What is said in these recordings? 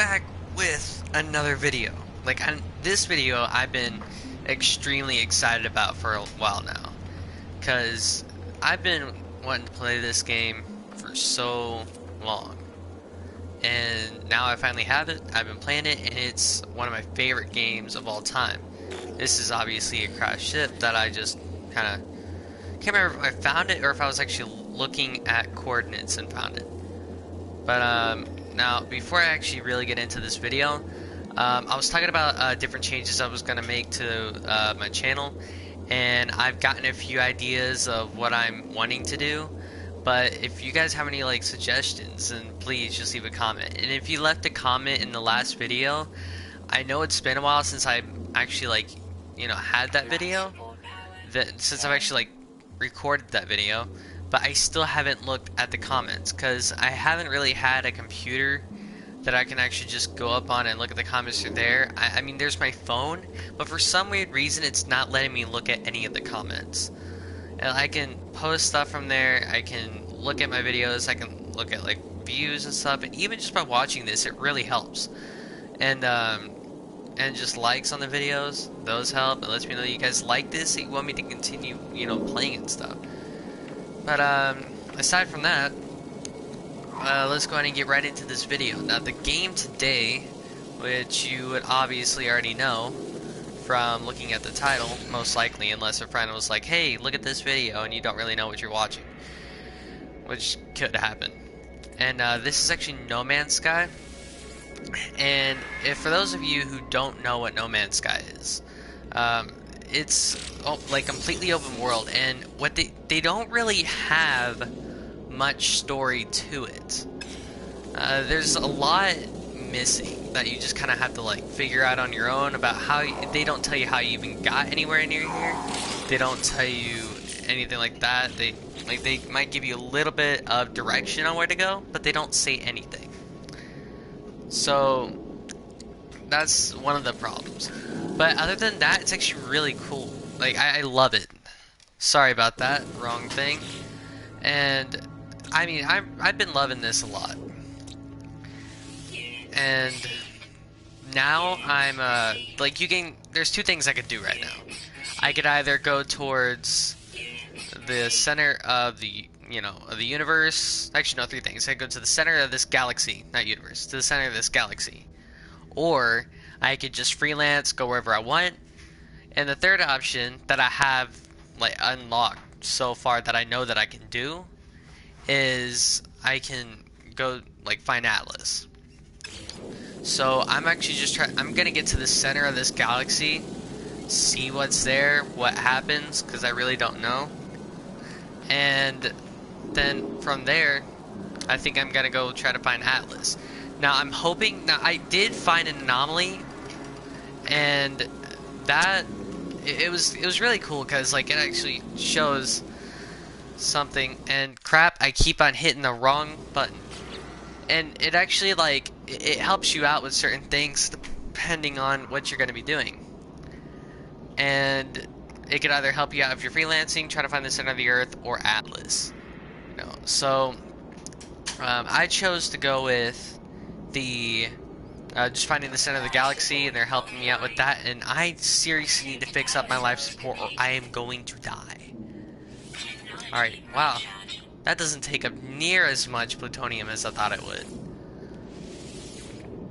back with another video. This video I've been extremely excited about for a while now, because I've been wanting to play this game for so long, and now I finally have it. I've been playing it, and it's one of my favorite games of all time. This is obviously a crashed ship that I just kind of can't remember if I found it or if I was actually looking at coordinates and found it. But now, before I actually really get into this video, I was talking about different changes I was going to make to my channel, and I've gotten a few ideas of what I'm wanting to do. But if you guys have any suggestions, then please just leave a comment. And if you left a comment in the last video, I know it's been a while since I actually had that video, since I've actually recorded that video. But I still haven't looked at the comments because I haven't really had a computer that I can actually just go up on and look at the comments through there. I mean, there's my phone, but for some weird reason, it's not letting me look at any of the comments. And I can post stuff from there. I can look at my videos. I can look at views and stuff. And even just by watching this, it really helps. And just likes on the videos, those help. It lets me know you guys like this. That you want me to continue, playing and stuff. But aside from that, let's go ahead and get right into this video. Now, the game today, which you would obviously already know from looking at the title, most likely, unless a friend was like, hey, look at this video, and you don't really know what you're watching, which could happen. And this is actually No Man's Sky. And for those of you who don't know what No Man's Sky is, it's completely open world, and what they don't really have much story to it. There's a lot missing that you just kind of have to figure out on your own about how they don't tell you how you even got anywhere near here. They don't tell you anything like that. They might give you a little bit of direction on where to go, but they don't say anything. So that's one of the problems. But other than that, it's actually really cool. I love it. Sorry about that. Wrong thing. And I mean, I've been loving this a lot. And now I'm there's two things I could do right now. I could either go towards the center of the of the universe. Actually, no, three things. I could go to the center of this galaxy, not universe, to the center of this galaxy. Or I could just freelance, go wherever I want. And the third option that I have unlocked so far that I know that I can do is I can go find Atlas. So I'm actually just I'm gonna get to the center of this galaxy, see what's there, what happens, because I really don't know. And then from there, I think I'm gonna go try to find Atlas. Now I'm hoping. Now I did find an anomaly, and that it was really cool because it actually shows something. And crap, I keep on hitting the wrong button. And it actually it helps you out with certain things depending on what you're gonna be doing. And it could either help you out if you're freelancing, trying to find the center of the Earth, or Atlas. So I chose to go with the just finding the center of the galaxy, and they're helping me out with that. And I seriously need to fix up my life support, or I am going to die. Alright, wow. That doesn't take up near as much plutonium as I thought it would.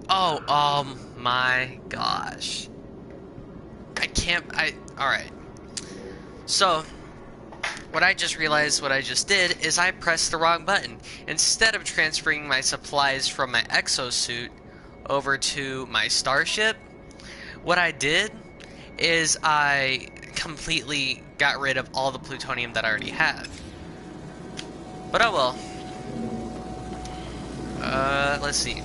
Oh my gosh. Alright. So, what I just realized what I just did is I pressed the wrong button. Instead of transferring my supplies from my exosuit over to my starship, what I did is I completely got rid of all the plutonium that I already have. But oh well. Let's see.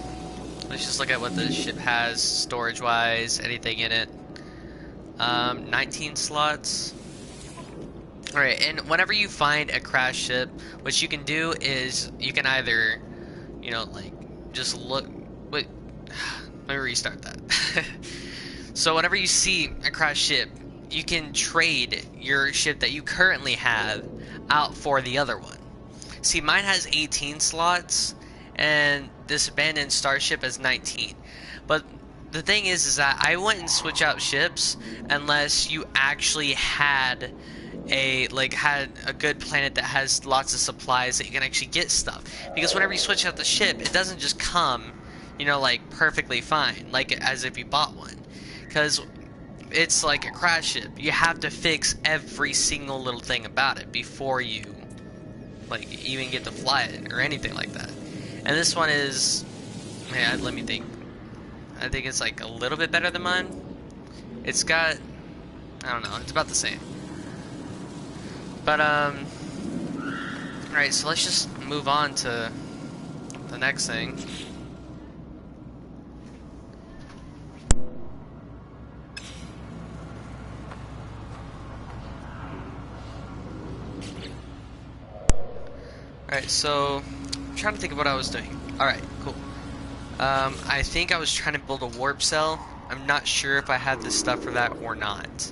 Let's just look at what the ship has storage-wise, anything in it. 19 slots. Alright, and whenever you find a crash ship, what you can do is you can either, just look. Wait, let me restart that. So whenever you see a crash ship, you can trade your ship that you currently have out for the other one. See, mine has 18 slots, and this abandoned starship as 19. But the thing is that I wouldn't switch out ships unless you actually had had a good planet that has lots of supplies that you can actually get stuff. Because whenever you switch out the ship, it doesn't just come, like perfectly fine, like as if you bought one. Because it's like a crash ship. You have to fix every single little thing about it before you even get to fly it or anything like that. And this one is, man, let me think. I think it's like a little bit better than mine. It's got, I don't know, it's about the same. But alright, so let's just move on to the next thing. Alright, so I'm trying to think of what I was doing. Alright, cool. I think I was trying to build a warp cell. I'm not sure if I have the stuff for that or not.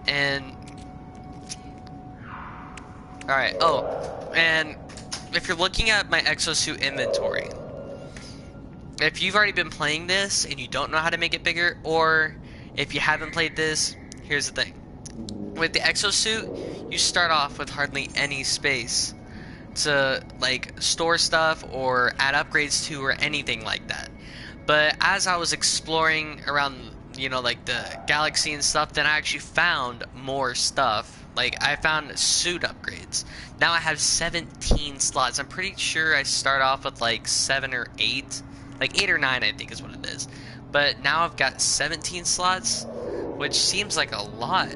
And alright, oh, and if you're looking at my exosuit inventory, if you've already been playing this and you don't know how to make it bigger, or if you haven't played this, here's the thing. With the exosuit, you start off with hardly any space to store stuff or add upgrades to or anything like that. But as I was exploring around, the galaxy and stuff, then I actually found more stuff. I found suit upgrades. Now I have 17 slots. I'm pretty sure I start off with 7 or 8. 8 or 9 I think is what it is. But now I've got 17 slots, which seems like a lot.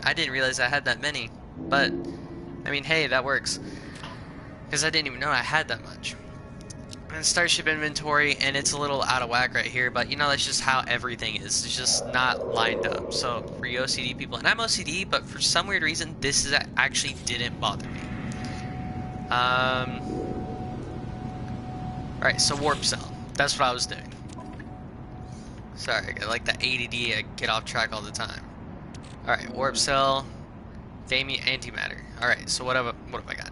I didn't realize I had that many. But, I mean, hey, that works. Because I didn't even know I had that much. And Starship inventory, and it's a little out of whack right here, but that's just how everything is. It's just not lined up. So for you OCD people, and I'm OCD, but for some weird reason, this actually didn't bother me. Alright, so warp cell. That's what I was doing. Sorry, I got the ADD, I get off track all the time. Alright, warp cell, Damien antimatter. Alright, so what have I got?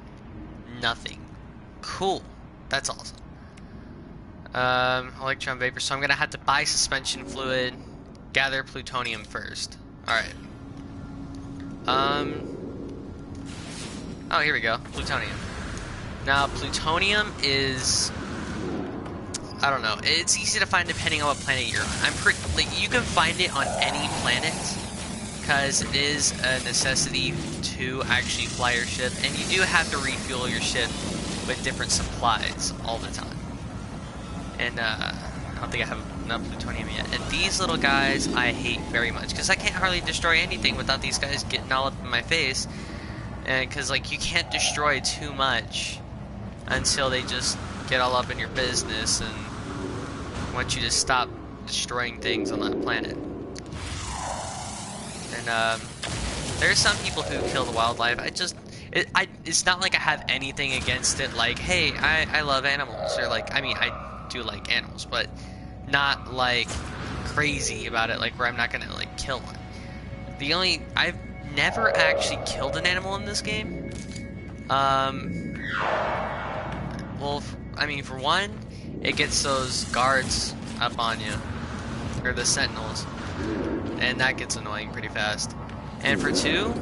Nothing. Cool. That's awesome. Electron vapor. So I'm gonna have to buy suspension fluid, gather plutonium first. Alright. Oh, here we go. Plutonium. Now, plutonium is, I don't know. It's easy to find depending on what planet you're on. I'm pretty, you can find it on any planet, because it is a necessity to actually fly your ship, and you do have to refuel your ship with different supplies all the time. And I don't think I have enough plutonium yet. And these little guys I hate very much, because I can't hardly destroy anything without these guys getting all up in my face. And because you can't destroy too much until they just get all up in your business and want you to stop destroying things on that planet. And there's some people who kill the wildlife. It's not like I have anything against it. Hey, I love animals, or I mean, I do like animals, but not crazy about it, where I'm not gonna kill one. I've never actually killed an animal in this game. Well, I mean, for one, it gets those guards up on you, or the sentinels, and that gets annoying pretty fast. And for two,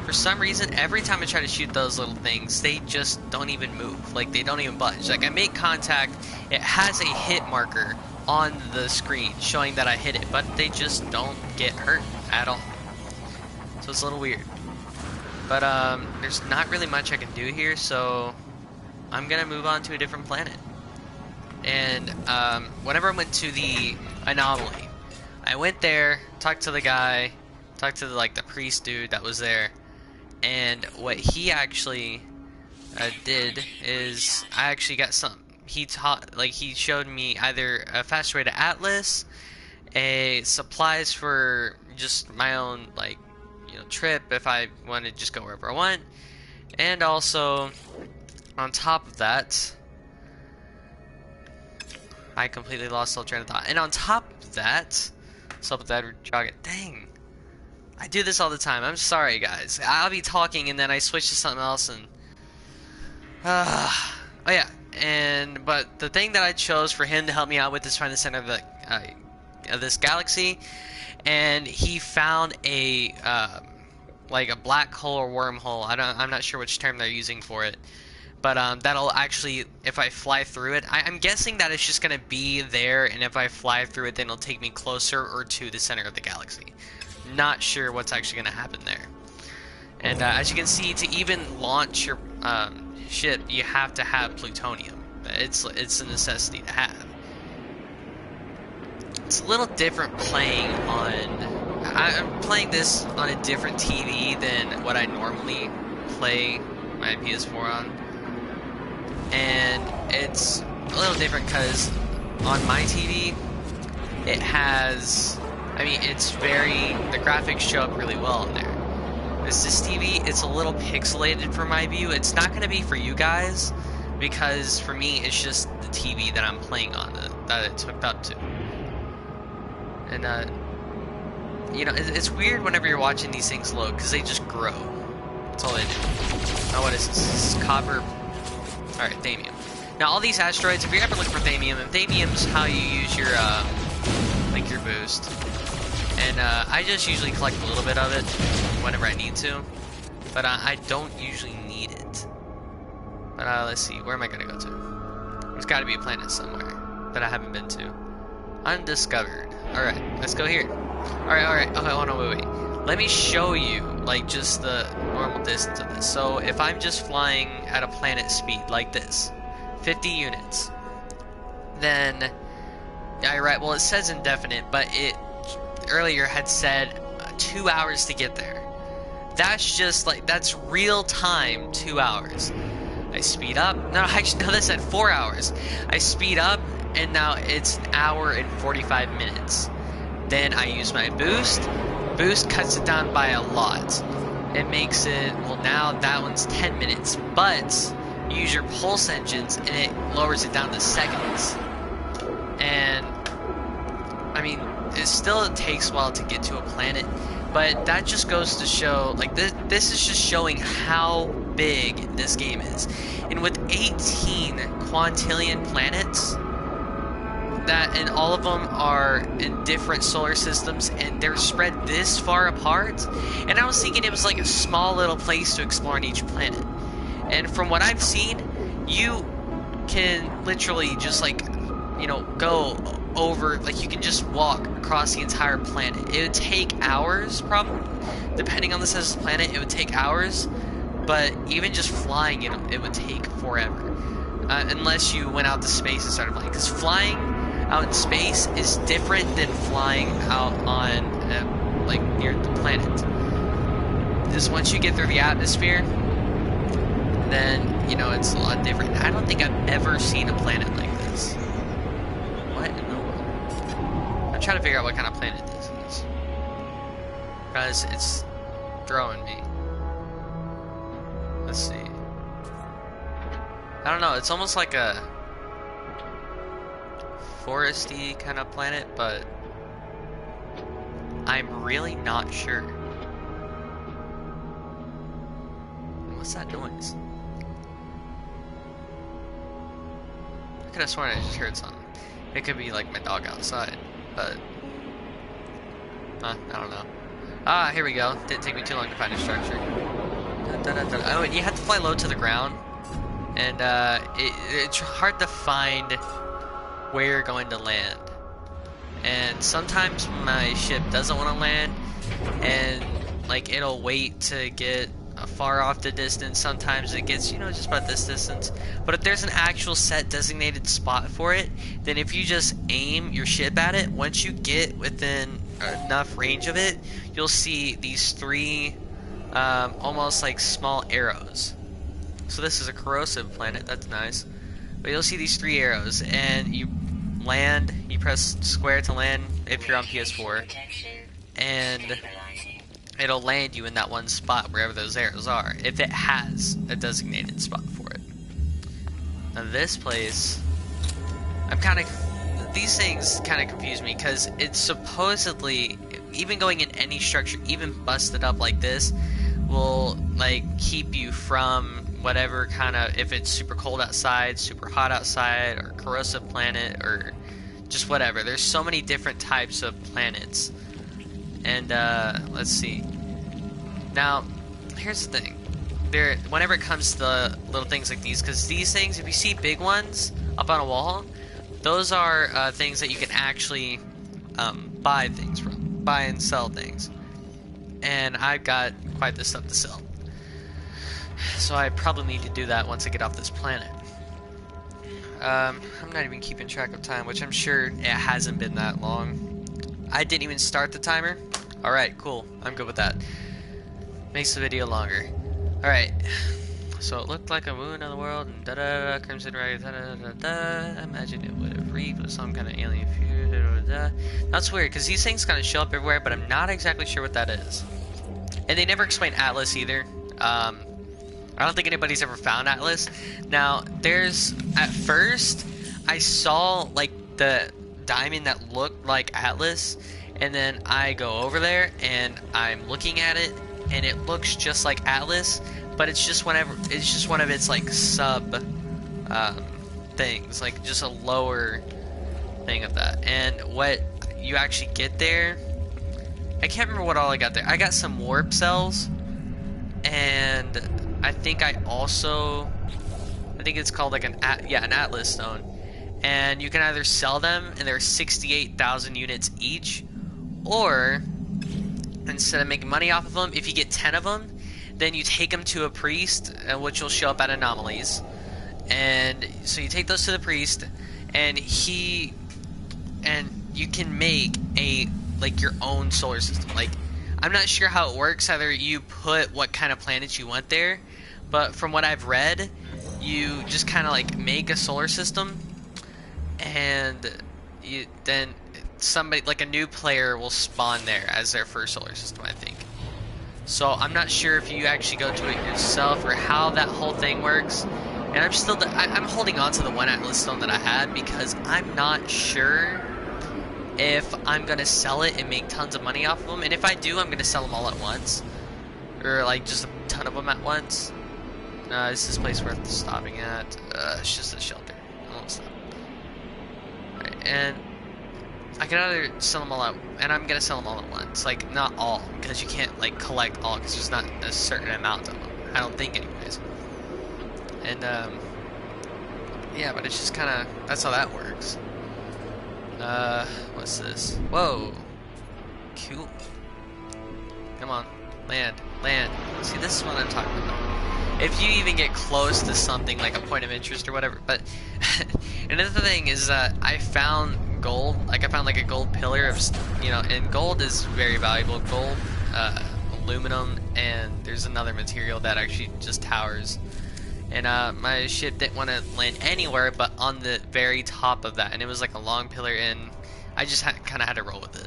for some reason, every time I try to shoot those little things, they just don't even move. They don't even budge. I make contact, it has a hit marker on the screen showing that I hit it, but they just don't get hurt at all. So it's a little weird. But there's not really much I can do here, so I'm gonna move on to a different planet. And whenever I went to the anomaly, I went there, talked to the guy, talked to the priest dude that was there, and what he actually did is I actually got some. He he showed me either a faster way to Atlas, supplies for just my own trip if I want to just go wherever I want, and also on top of that, I completely lost all train of thought. And on top of that, dang, I do this all the time. I'm sorry, guys. I'll be talking and then I switch to something else, and Oh yeah, but the thing that I chose for him to help me out with is find the center of this galaxy, and he found a like a black hole or wormhole. I'm not sure which term they're using for it, but that'll actually, if I fly through it, I'm guessing that it's just gonna be there, and if I fly through it, then it'll take me closer or to the center of the galaxy. Not sure what's actually gonna happen there. And as you can see, to even launch your ship, you have to have plutonium. It's a necessity to have. It's a little different playing on... I'm playing this on a different TV than what I normally play my PS4 on. And it's a little different because on my TV, it has... I mean, it's very... The graphics show up really well in there. This TV, it's a little pixelated for my view. It's not going to be for you guys, because for me, it's just the TV that I'm playing on, that it's hooked up to. And, you know, it's weird whenever you're watching these things load, because they just grow. That's all they do. Oh, what is this? This is copper. Alright, thamium. Now, all these asteroids, if you're ever looking for thamium, and thamium's how you use your, like, your boost. And I just usually collect a little bit of it whenever I need to, but I don't usually need it. But let's see, where am I gonna go to? There's got to be a planet somewhere that I haven't been to. Undiscovered. All right, let's go here. All right. Okay, hold on, wait. Let me show you like just the normal distance of this. So if I'm just flying at a planet speed like this, 50 units, then yeah, you're right. Well, it says indefinite, but it earlier had said 2 hours to get there. That's just like, that's real time 2 hours. I speed up. No, actually, no, that said 4 hours. I speed up, and now it's 1 hour and 45 minutes. Then I use my boost. Boost cuts it down by a lot. It makes it, well, now that one's 10 minutes, but you use your pulse engines, and it lowers it down to seconds. And I mean, it takes a while to get to a planet, but that just goes to show, like, this is just showing how big this game is. And with 18 quintillion planets, and all of them are in different solar systems, and they're spread this far apart, and I was thinking it was like a small little place to explore on each planet. And from what I've seen, you can literally just, like, you know, go over, like, you can just walk across the entire planet. It would take hours, probably, depending on the size of the planet. It would take hours, but even just flying it would take forever, unless you went out to space and started flying, because flying out in space is different than flying out on like near the planet. Just once you get through the atmosphere, then, you know, it's a lot different. I don't think I've ever seen a planet like this. What in the world? I'm trying to figure out what kind of planet this is, because it's throwing me. Let's see. I don't know, it's almost like a foresty kind of planet, but I'm really not sure. What's that noise? I could have sworn I just heard something. It could be like my dog outside, but I don't know. Ah, here we go. Didn't take me too long to find a structure. Oh, and you have to fly low to the ground, and it's hard to find where you're going to land. And sometimes my ship doesn't want to land, and like it'll wait to get far off the distance. Sometimes it gets, you know, just about this distance. But if there's an actual set designated spot for it, then if you just aim your ship at it, once you get within enough range of it, you'll see these three almost like small arrows. So this is a corrosive planet, that's nice. But you'll see these three arrows, and you land, you press square to land if you're on PS4, and it'll land you in that one spot wherever those arrows are, if it has a designated spot for it. Now this place, these things kind of confuse me, because it's supposedly, even going in any structure, even busted up like this, will like keep you from whatever kind of, if it's super cold outside, super hot outside, or corrosive planet, or just whatever. There's so many different types of planets. And let's see. Now, here's the thing. Whenever it comes to little things like these, because these things, if you see big ones up on a wall, those are things that you can actually buy things from, buy and sell things. And I've got quite the stuff to sell, so I probably need to do that once I get off this planet. I'm not even keeping track of time, which I'm sure it hasn't been that long. I didn't even start the timer. Alright, cool. I'm good with that. Makes the video longer. Alright. So it looked like a moon on the world, and da-da, Crimson Ray, da-da-da-da. Imagine it would have reaped with some kind of alien fear, da-da-da. That's weird, because these things kind of show up everywhere, but I'm not exactly sure what that is. And they never explain Atlas either. I don't think anybody's ever found Atlas. Now, at first, I saw, like, the diamond that looked like Atlas, and then I go over there, and I'm looking at it, and it looks just like Atlas, but it's just one of its, like, sub things, like, just a lower thing of that. And what you actually get there, I can't remember what all I got there. I got some warp cells, and I think it's called like an Atlas stone, and you can either sell them, and they're 68,000 units each, or instead of making money off of them, if you get 10 of them, then you take them to a priest, which will show up at anomalies. And so you take those to the priest, and you can make your own solar system. Like, I'm not sure how it works. Either you put what kind of planets you want there, but from what I've read, you just kind of like make a solar system, and then somebody, like a new player, will spawn there as their first solar system, I think. So I'm not sure if you actually go to it yourself or how that whole thing works. And I'm holding on to the one Atlas stone that I had, because I'm not sure if I'm gonna sell it and make tons of money off of them. And if I do, I'm gonna sell them all at once, or like just a ton of them at once. Is this place worth stopping at? It's just a shelter. I won't stop. Right, and I can either sell them all out, and I'm gonna sell them all at once. Like, not all, because you can't like collect all, because there's not a certain amount of them. I don't think, anyways. And yeah, but it's just kind of, that's how that works. What's this? Whoa, cool. Come on, land. See, this is what I'm talking about. If you even get close to something like a point of interest or whatever. But another thing is that I found gold. Like, I found like a gold pillar of, and gold is very valuable. Gold, aluminum, and there's another material that actually just towers. And my ship didn't want to land anywhere but on the very top of that, and it was like a long pillar, and I just kind of had to roll with it.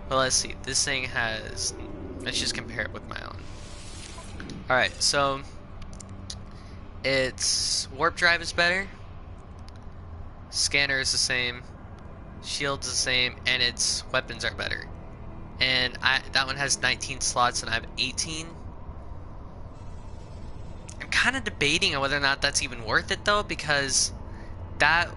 But let's see, this thing has, let's just compare it with my own. Alright, so its warp drive is better, scanner is the same, shield's the same, and its weapons are better. And that one has 19 slots and I have 18. I'm kind of debating on whether or not that's even worth it though, because I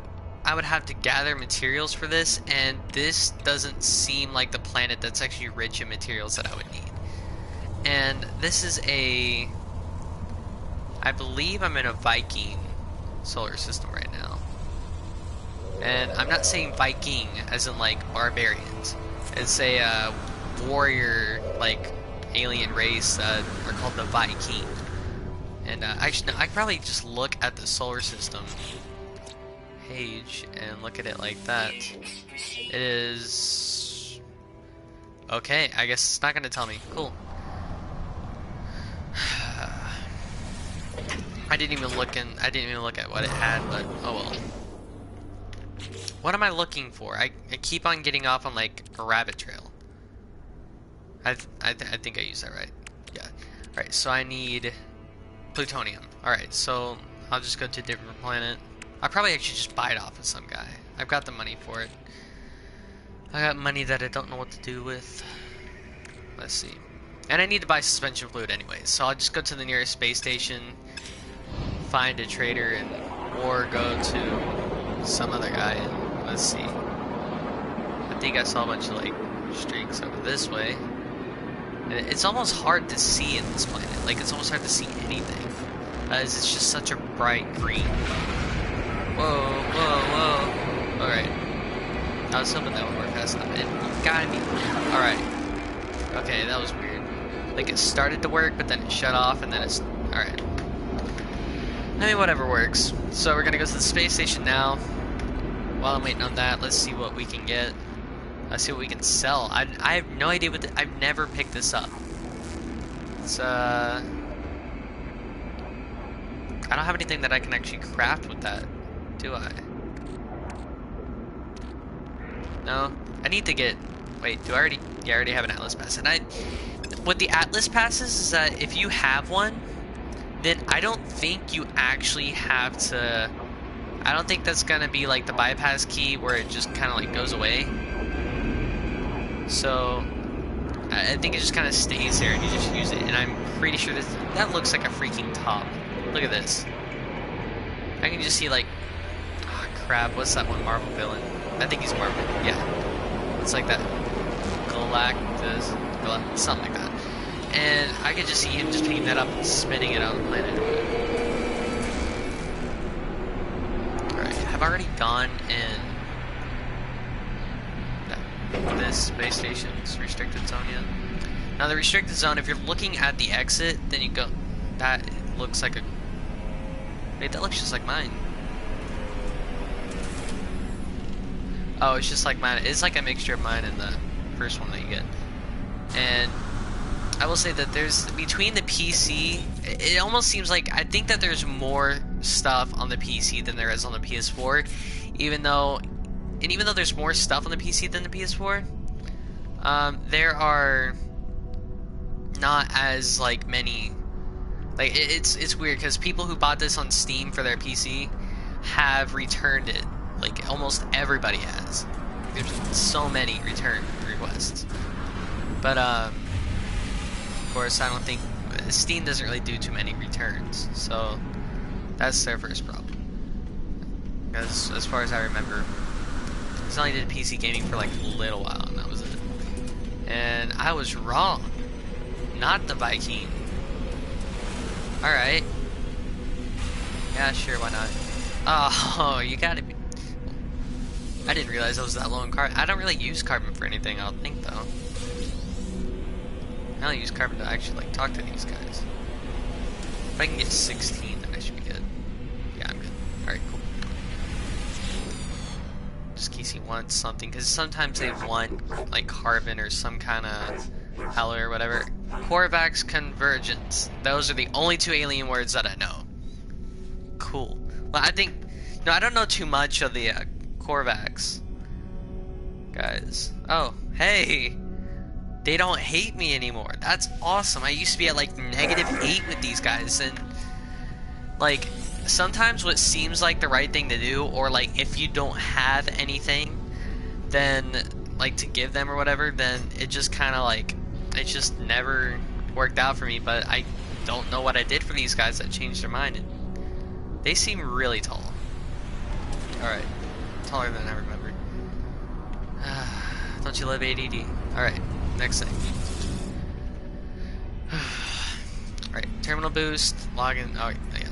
would have to gather materials for this, and this doesn't seem like the planet that's actually rich in materials that I would need. And this is I believe I'm in a Viking solar system right now. And I'm not saying Viking as in like barbarians. It's a warrior, like alien race are called the Viking. And actually, no, I could probably just look at the solar system page and look at it like that. It is okay. I guess it's not gonna tell me. Cool. I didn't even look at what it had, but oh well. What am I looking for? I keep on getting off on like a rabbit trail. I think I used that right. Yeah. All right. So I need plutonium. Alright, so I'll just go to a different planet. I'll probably actually just buy it off of some guy. I've got the money for it. I got money that I don't know what to do with. Let's see. And I need to buy suspension fluid anyways, so I'll just go to the nearest space station, find a trader and or go to some other guy and let's see. I think I saw a bunch of like streaks over this way. And it's almost hard to see in this planet. Like it's almost hard to see anything. As it's just such a bright green. Whoa, whoa, whoa. Alright. I was hoping that would work fast enough. It gotta be. Alright. Okay, that was weird. Like it started to work, but then it shut off, and then it's... Alright. I mean, whatever works. So we're gonna go to the space station now. While I'm waiting on that, let's see what we can get. Let's see what we can sell. I have no idea what... I've never picked this up. It's, I don't have anything that I can actually craft with that, do I? No? I need to get... Wait, do I already... Yeah, I already have an Atlas Pass. And what the Atlas Passes is that if you have one, then I don't think you actually have to... I don't think that's gonna be like the bypass key where it just kind of like goes away. So... I think it just kind of stays there and you just use it. And I'm pretty sure that looks like a freaking top. Look at this. I can just see like... Oh, crap, what's that one Marvel villain? I think he's Marvel. Yeah. It's like that. Galactus. Something like that. And I could just see him just picking that up and spinning it on the planet. Alright, I've already gone in this space station's restricted zone yet. Now the restricted zone, if you're looking at the exit, then you go... That looks like a... Wait, that looks just like mine. Oh, it's just like mine. It's like a mixture of mine and the first one that you get. And I will say that there's, between the PC, it almost seems like, I think that there's more stuff on the PC than there is on the PS4. Even though there's more stuff on the PC than the PS4, there are not as, like, many, like, it's weird, because people who bought this on Steam for their PC have returned it. Like, almost everybody has. There's so many return requests. But, of course, I don't think... Steam doesn't really do too many returns. So, that's their first problem. Because, as far as I remember, I only did PC gaming for, like, a little while, and that was it. And I was wrong. Not the Viking. Alright. Yeah, sure, why not? Oh, you gotta be... I didn't realize I was that low in carbon. I don't really use carbon for anything, I don't think, though. I only use carbon to actually, like, talk to these guys. If I can get 16, then I should be good. Yeah, I'm good. Alright, cool. Just in case he wants something, because sometimes they want, like, carbon or some kind of alloy or whatever. Korvax Convergence. Those are the only two alien words that I know. Cool. Well, I think... No, I don't know too much of the, Korvax guys. Oh, hey, they don't hate me anymore. That's awesome. I used to be at like -8 with these guys, and like sometimes what seems like the right thing to do, or like if you don't have anything then like to give them or whatever, then it just kind of like it just never worked out for me. But I don't know what I did for these guys that changed their mind, and they seem really tall. Alright. Taller than I remembered. Don't you love ADD? Alright, next thing. Alright, terminal boost, login. Oh, yeah.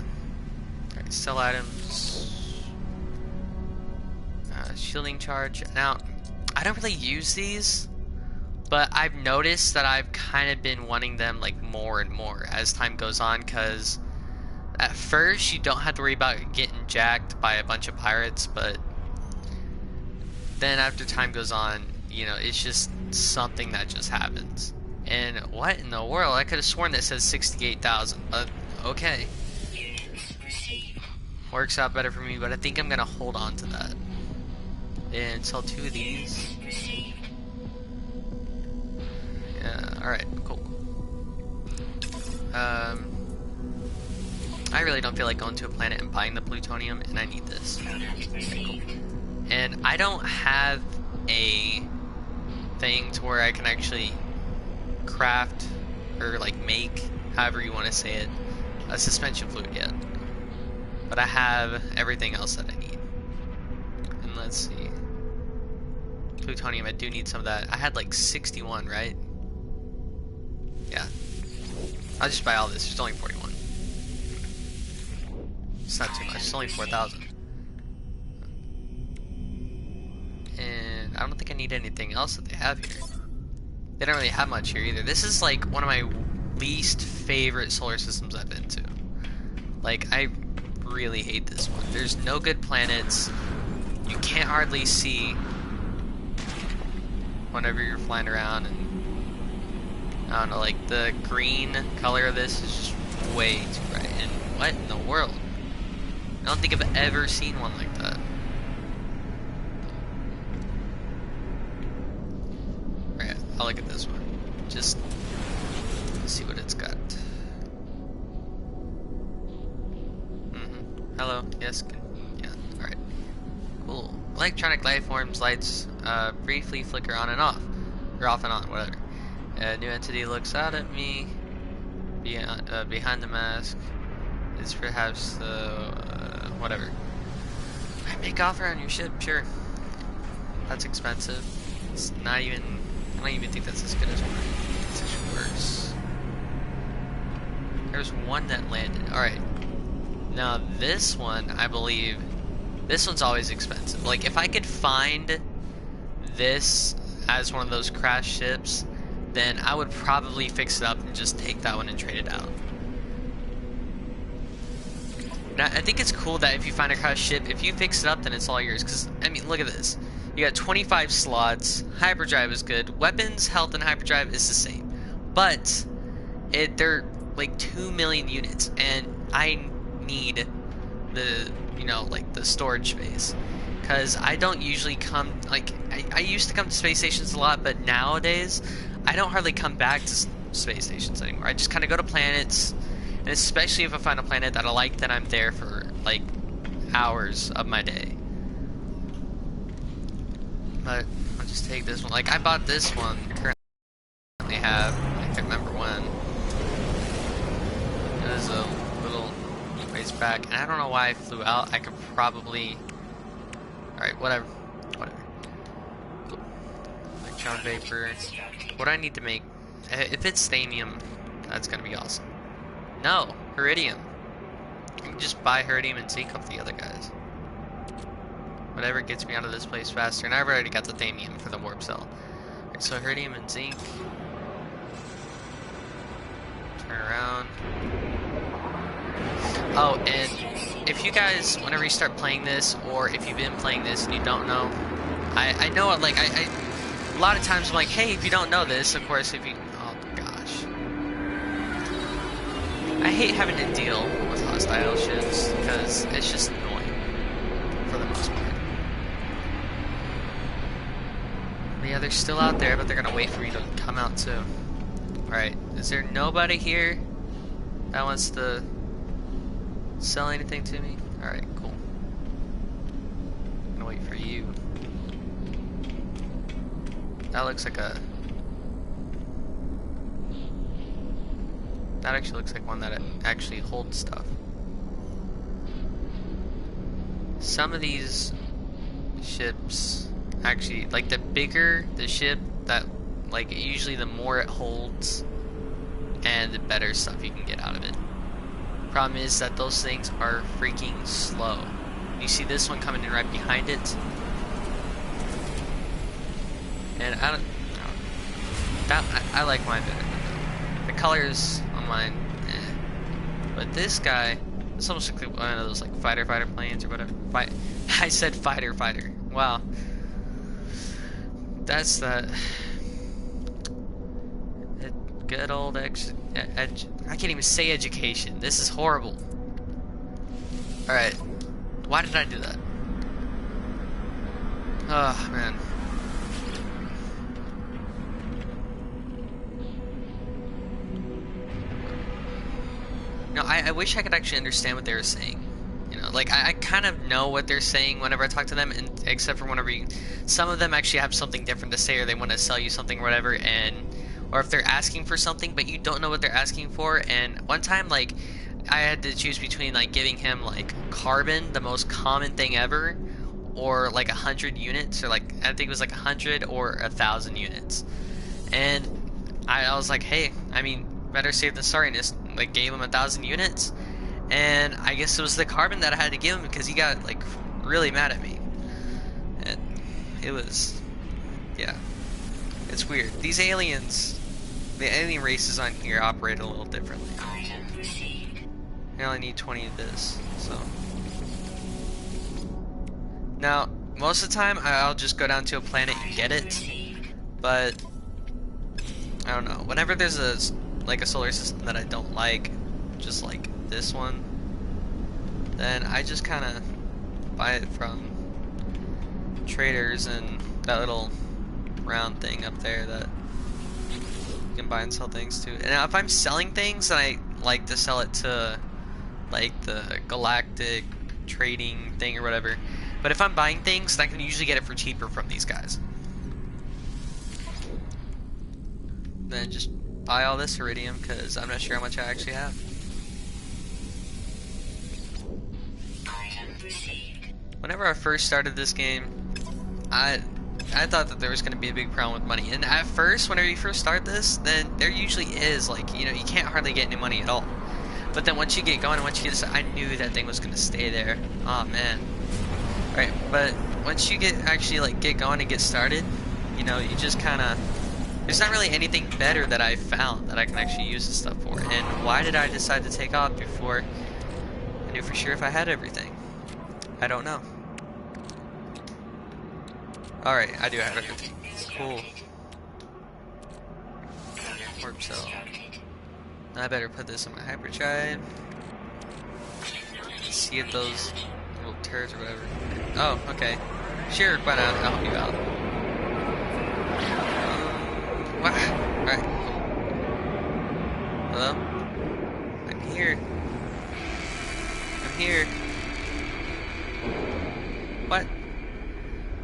Alright, sell items. Shielding charge. Now, I don't really use these, but I've noticed that I've kind of been wanting them like more and more as time goes on, because at first you don't have to worry about getting jacked by a bunch of pirates, but then after time goes on, you know, it's just something that just happens. And what in the world? I could have sworn that says 68,000, but okay. Works out better for me, but I think I'm gonna hold on to that and sell 2 of these. Yeah, alright, cool. I really don't feel like going to a planet and buying the plutonium, and I need this. Okay, cool. And I don't have a thing to where I can actually craft or like make, however you want to say it, a suspension fluid yet. but I have everything else that I need. And let's see. Plutonium, I do need some of that. I had like 61, right? Yeah. I'll just buy all this. It's only 41. It's not too much. It's only 4,000. And I don't think I need anything else that they have here. They don't really have much here either. This is like one of my least favorite solar systems I've been to. Like, I really hate this one. There's no good planets. You can't hardly see whenever you're flying around, and I don't know, like the green color of this is just way too bright. And what in the world? I don't think I've ever seen one like that. Alright, I'll look at this one. Just see what it's got. Hello, yes, good. Yeah, alright. Cool. Electronic life forms lights briefly flicker on and off. Or off and on, whatever. A new entity looks out at me. Behind the mask is perhaps whatever. I make offer on your ship, sure. That's expensive. It's not even, I don't even think that's as good as one. It's actually worse. There's one that landed. Alright. Now this one, I believe, this one's always expensive. Like, if I could find this as one of those crash ships, then I would probably fix it up and just take that one and trade it out. Now, I think it's cool that if you find a crash ship, if you fix it up, then it's all yours. Because, I mean, look at this. You got 25 slots. Hyperdrive is good. Weapons, health, and hyperdrive is the same. But they're like 2 million units, and I need the, you know, like the storage space. Because I don't usually come, like, I used to come to space stations a lot, but nowadays, I don't hardly come back to space stations anymore. I just kind of go to planets, and especially if I find a planet that I like, then I'm there for, like, hours of my day. But I'll just take this one. Like, I bought this one, currently have, I can't remember when. It was a little ways back, and I don't know why I flew out. I could probably, alright, whatever. Cool. Electron vapor. What do I need to make? If it's thamium, that's gonna be awesome. No, Heridium. I can just buy Heridium and zinc off the other guys. Whatever gets me out of this place faster. And I've already got the thamium for the warp cell. Right, so Heridium and zinc. Turn around. Oh, and if you guys, whenever you start playing this, or if you've been playing this and you don't know, I know, like, a lot of times I'm like, hey, if you don't know this, of course, if you, oh gosh. I hate having to deal with hostile ships, because it's just annoying, for the most part. But yeah, they're still out there, but they're gonna wait for me to come out too. Alright, is there nobody here that wants to sell anything to me? Alright, cool. I'm gonna wait for you. That looks like a... That actually looks like one that actually holds stuff. Some of these ships actually, like, the bigger the ship, that, like, usually the more it holds and the better stuff you can get out of it. Problem is that those things are freaking slow. You see this one coming in right behind it, and I like mine better. The colors on mine, but this guy, it's almost like one of those like fighter planes or whatever. I said fighter. Wow, that's that. Good old I can't even say education. This is horrible. Alright. Why did I do that? Oh, man. No, I wish I could actually understand what they were saying. You know, like, I kind of know what they're saying whenever I talk to them, and except for whenever some of them actually have something different to say, or they want to sell you something or whatever, and... or if they're asking for something, but you don't know what they're asking for. And one time, like, I had to choose between like giving him like carbon, the most common thing ever, or like 100 units, or like I think it was like 100 or 1,000 units. And I was like, hey, I mean, better safe than sorry. And just like gave him 1,000 units, and I guess it was the carbon that I had to give him because he got like really mad at me. And it was, yeah, it's weird. These aliens, the alien races on here operate a little differently. I only need 20 of this, so. Now, most of the time, I'll just go down to a planet and get it, but I don't know. Whenever there's a solar system that I don't like, just like this one, then I just kind of buy it from traders and that little round thing up there that you can buy and sell things to. And if I'm selling things, then I like to sell it to like the galactic trading thing or whatever. But if I'm buying things, then I can usually get it for cheaper from these guys. Then just buy all this iridium because I'm not sure how much I actually have. Whenever I first started this game, I thought that there was going to be a big problem with money. And at first, whenever you first start this, then there usually is, like, you know, you can't hardly get any money at all. But then once you get going, once you get this, I knew that thing was going to stay there. Oh man. Right, but once you actually like get going and get started, you know, you just kind of, there's not really anything better that I found that I can actually use this stuff for. And why did I decide to take off before I knew for sure if I had everything? I don't know. Alright, I do have everything. Cool. Warp cell. I better put this in my hyperdrive. See if those little turrets or whatever. Oh, okay. Sure, why not? I'll help you out. What? Alright, cool. Hello? I'm here. I'm here. What?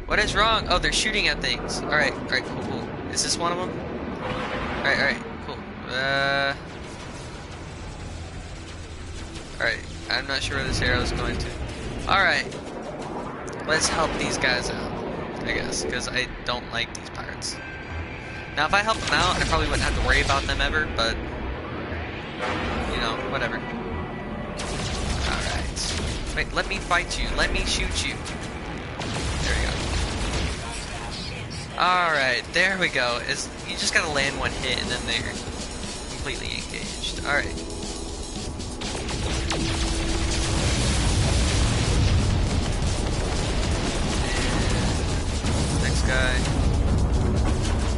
What is wrong? Oh, they're shooting at things. Alright, alright, cool, cool. Is this one of them? Alright, cool. Alright, I'm not sure where this arrow is going to. Alright. Let's help these guys out, I guess, because I don't like these pirates. Now, if I help them out, I probably wouldn't have to worry about them ever, but, you know, whatever. Alright. Wait, let me fight you. Let me shoot you. There we go. Alright, there we go. You just gotta land one hit, and then they're completely engaged. Alright. Next guy.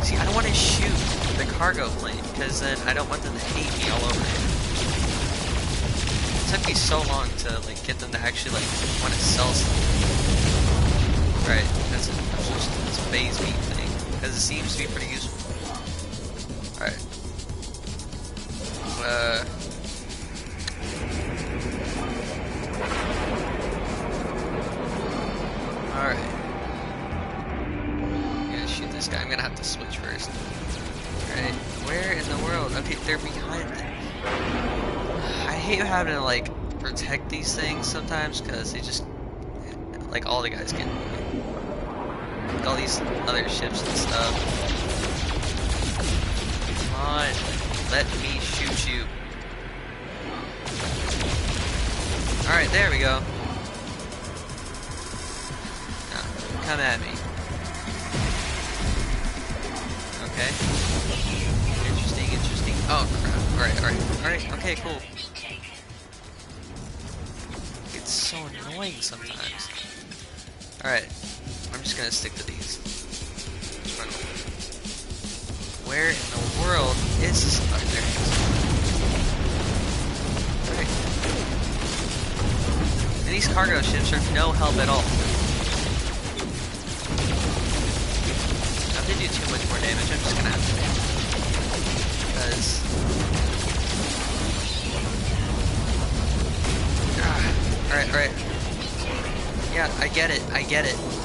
See, I don't want to shoot the cargo plane, because then I don't want them to hate me all over again. It took me so long to like get them to actually like want to sell stuff. Right, that's a phase beat thing, because it seems to be pretty useful. Alright. Alright. I'm gonna shoot this guy. I'm gonna have to switch first. Alright, where in the world? Okay, they're behind me. I hate having to like protect these things sometimes because they just like all the guys get like, all these other ships and stuff. Come on, let me shoot you. Alright, there we go. Now, come at me. Okay. Interesting, interesting. Oh crap. Alright, okay, cool. It's so annoying sometimes. Alright, I'm just gonna stick to these. Just run away. Where in the world is this? Oh, there it is. Alright. And these cargo ships are no help at all. Now, if they do too much more damage, I'm just gonna have to do it. Because... Alright. Yeah, I get it.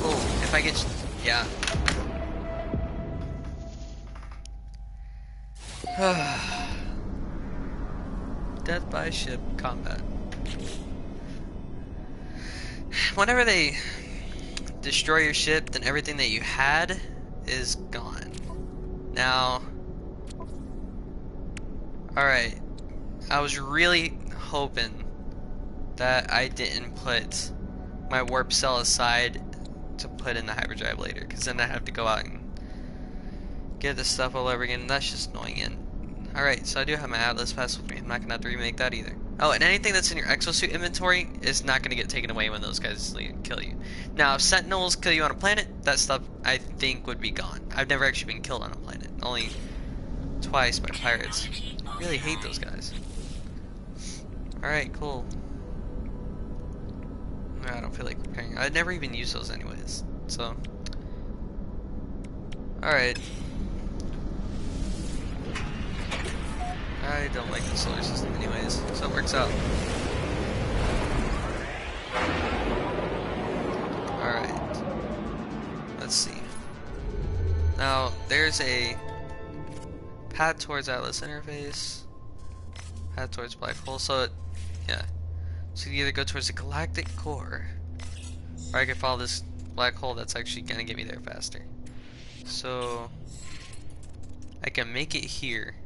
Cool. If I get... Yeah. Death by ship combat. Whenever they destroy your ship, then everything that you had is gone. Now, alright, I was really hoping that I didn't put my warp cell aside to put in the hyperdrive later, because then I have to go out and get this stuff all over again, and that's just annoying. And alright, so I do have my Atlas Pass with me. I'm not going to have to remake that either. Oh, and anything that's in your exosuit inventory is not going to get taken away when those guys kill you. Now, if Sentinels kill you on a planet, that stuff I think would be gone. I've never actually been killed on a planet. Only twice by pirates. I really hate those guys. Alright, cool. I don't feel like repairing. I'd never even use those anyways, so. Alright. I don't like the solar system anyways, so it works out. Alright. Let's see. Now, there's a path towards Atlas interface, path towards black hole, so it, yeah. So you either go towards the galactic core, or I can follow this black hole that's actually gonna get me there faster. So I can make it here.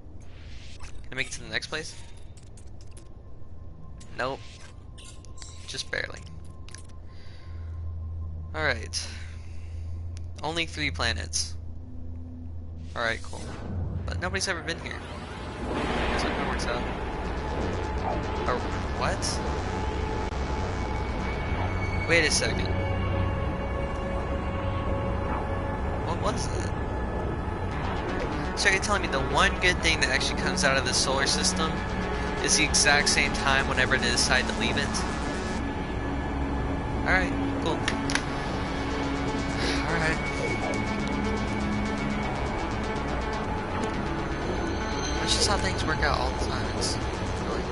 Can I make it to the next place? Nope. Just barely. Alright. Only 3 planets. Alright, cool. But nobody's ever been here. So it works out. Or what? Wait a second. What was that? So you're telling me the one good thing that actually comes out of the solar system is the exact same time whenever they decide to leave it? Alright, cool. Alright. That's just how things work out all the time. It's really...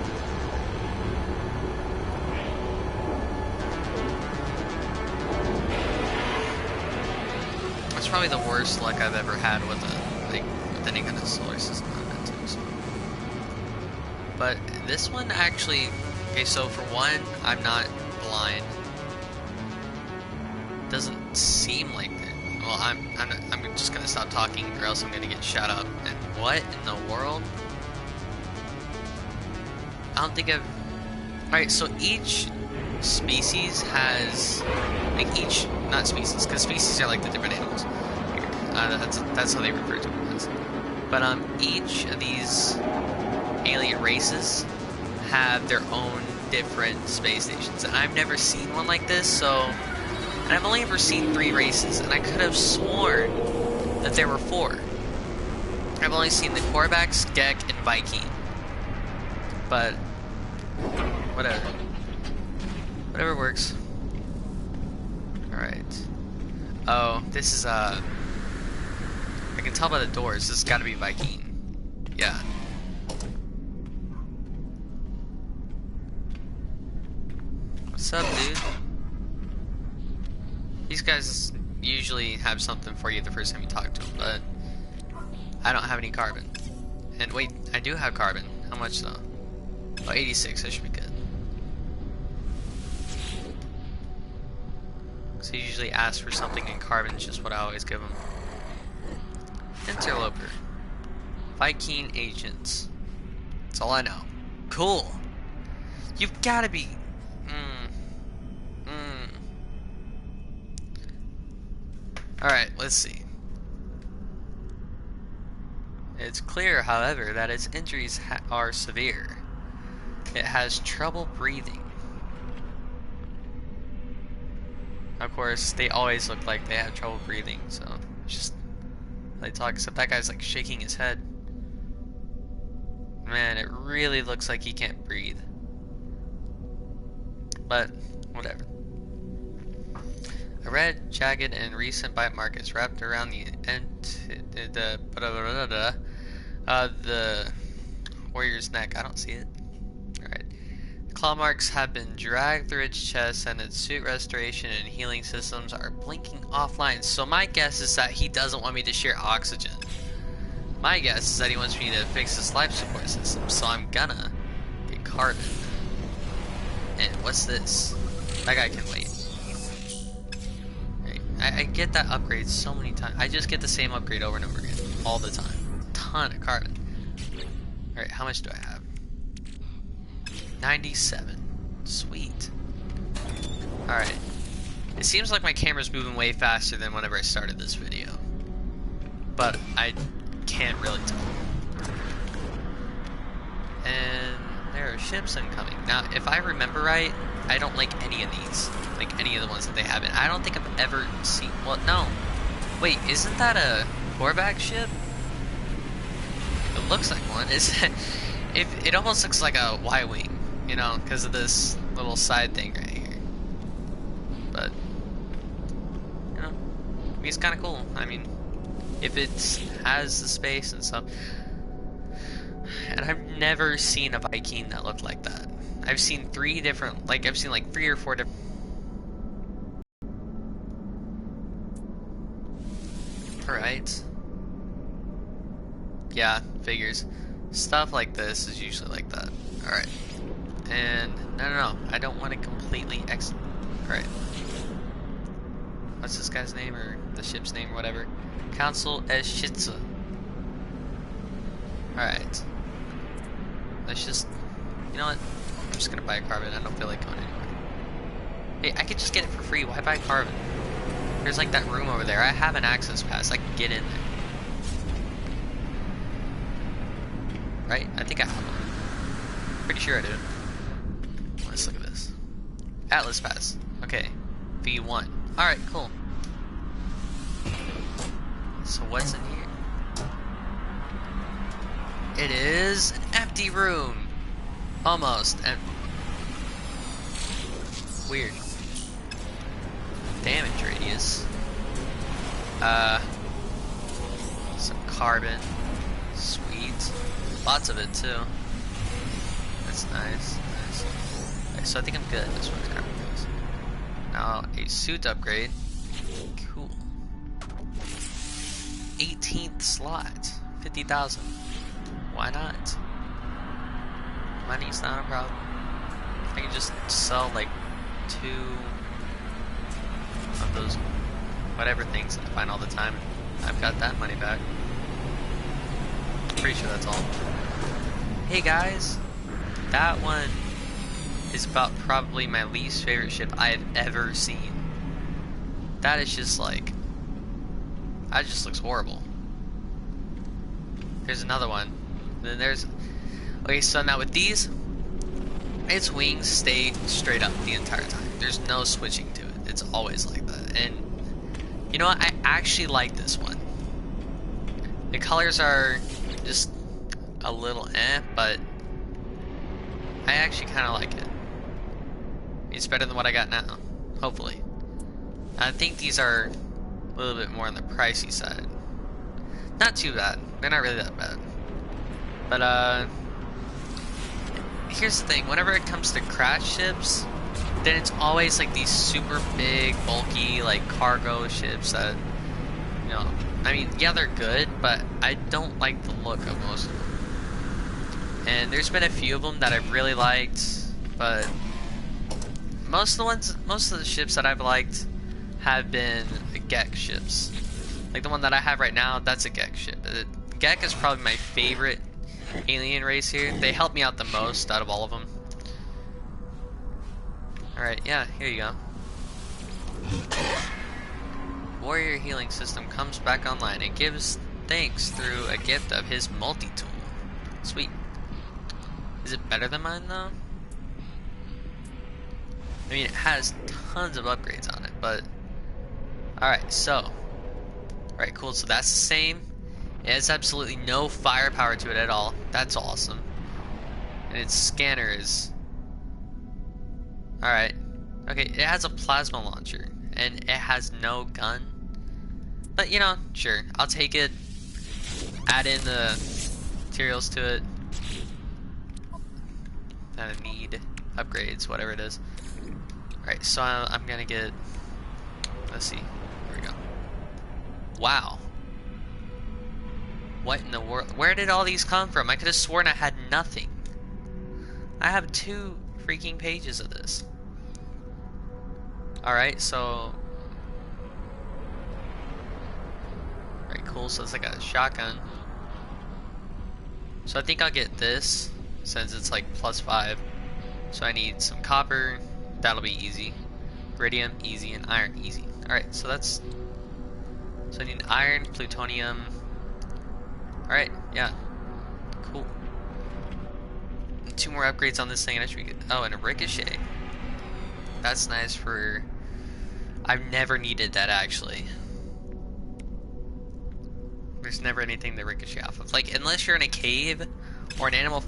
That's probably the worst luck I've ever had with any kind of solar system I've been to. So. But this one actually, okay, so for one, I'm not blind. Doesn't seem like that. Well, I'm just gonna stop talking, or else I'm gonna get shot up. And what in the world? I don't think I've. All right, so each species has, like not species, because species are like the different animals. That's how they refer to them as. But each of these alien races have their own different space stations, and I've never seen one like this. So, and I've only ever seen 3 races, and I could have sworn that there were 4. I've only seen the Korvax, Gek, and Viking. But whatever. Whatever works. Alright. Oh, this is, I can tell by the doors, this has got to be Viking. Yeah. What's up, dude? These guys usually have something for you the first time you talk to them, but I don't have any carbon. And wait, I do have carbon. How much though? Oh, 86, that should be good. So he usually asks for something in carbon, it's just what I always give him. Interloper. Viking agents. That's all I know. Cool. You've gotta be... Alright, let's see. It's clear, however, that its injuries are severe. It has trouble breathing. Of course, they always look like they have trouble breathing, so it's just they talk, except that guy's like shaking his head. Man, it really looks like he can't breathe. But, whatever. A red, jagged, and recent bite mark is wrapped around the warrior's neck. I don't see it. Alright. Claw marks have been dragged through its chest, and its suit restoration and healing systems are blinking offline. So my guess is that he doesn't want me to share oxygen. My guess is that he wants me to fix his life support system, so I'm gonna get carbon. And what's this? That guy can wait. Right. I get that upgrade so many times. I just get the same upgrade over and over again. All the time. Ton of carbon. Alright, how much do I have? 97. Sweet. Alright. It seems like my camera's moving way faster than whenever I started this video. But I can't really tell. And there are ships incoming. Now, if I remember right, I don't like any of these. Like any of the ones that they have in. I don't think I've ever seen... Well, no. Wait, isn't that a Korvax ship? It looks like one. It almost looks like a Y-Wing, you know, because of this little side thing right here. But, you know, it's kind of cool. I mean, if it has the space and stuff. And I've never seen a Viking that looked like that. I've seen three different, like, I've seen like 3 or 4 different. Alright. Yeah, figures. Stuff like this is usually like that. Alright. And, no, I don't want to completely Alright. What's this guy's name, or the ship's name, or whatever? Council Eschitza. Alright. Let's just, you know what? I'm just gonna buy a carbon. I don't feel like going anywhere. Hey, I could just get it for free. Why buy carbon? There's like that room over there. I have an access pass. I can get in there. Right? I think I have one. Pretty sure I do. Let's look at this. Atlas pass. Okay. V1. Alright, cool. So what's in here? It is an empty room. Almost. And weird. Damage radius. Some carbon. Sweet. Lots of it too. That's nice. Nice. Okay, so I think I'm good as far as carbon goes. Now a suit upgrade. Cool. 18th slot. 50,000. Why not? Money's not a problem. I can just sell like 2 of those whatever things that I find all the time. I've got that money back. Pretty sure that's all. Hey guys, that one is about probably my least favorite ship I have ever seen. That is just like, that just looks horrible. There's another one. Then there's, okay, so now with these, its wings stay straight up the entire time. There's no switching to it. It's always like that. And you know what? I actually like this one. The colors are just a little but I actually kind of like it. It's better than what I got now, hopefully. I think these are a little bit more on the pricey side. Not too bad. They're not really that bad. But, here's the thing. Whenever it comes to crash ships, then it's always like these super big, bulky, like cargo ships that, you know, I mean, yeah, they're good, but I don't like the look of most of them. And there's been a few of them that I've really liked, but most of the ships that I've liked have been Gek ships. Like the one that I have right now, that's a Gek ship. Gek is probably my favorite alien race here. They help me out the most out of all of them. Alright, yeah, here you go. Warrior healing system comes back online and gives thanks through a gift of his multi-tool. Sweet. Is it better than mine though? I mean, it has tons of upgrades on it, but alright, so alright, cool, so that's the same. It has absolutely no firepower to it at all. That's awesome. And its scanner is alright. Okay, it has a plasma launcher and it has no gun. But you know, sure, I'll take it. Add in the materials to it. I need upgrades, whatever it is. Alright, so I'm gonna get, let's see, here we go. Wow. What in the world? Where did all these come from? I could have sworn I had nothing. I have 2 freaking pages of this. Alright, so... Very cool, so it's like a shotgun. So I think I'll get this, since it's like +5. So I need some copper, that'll be easy. Iridium, easy, and iron, easy. Alright, so that's... So I need iron, plutonium. Alright, yeah. Cool. And 2 more upgrades on this thing and I should be good. Oh, and a ricochet. That's nice for... I've never needed that actually. There's never anything to ricochet off of. Like, unless you're in a cave or an animal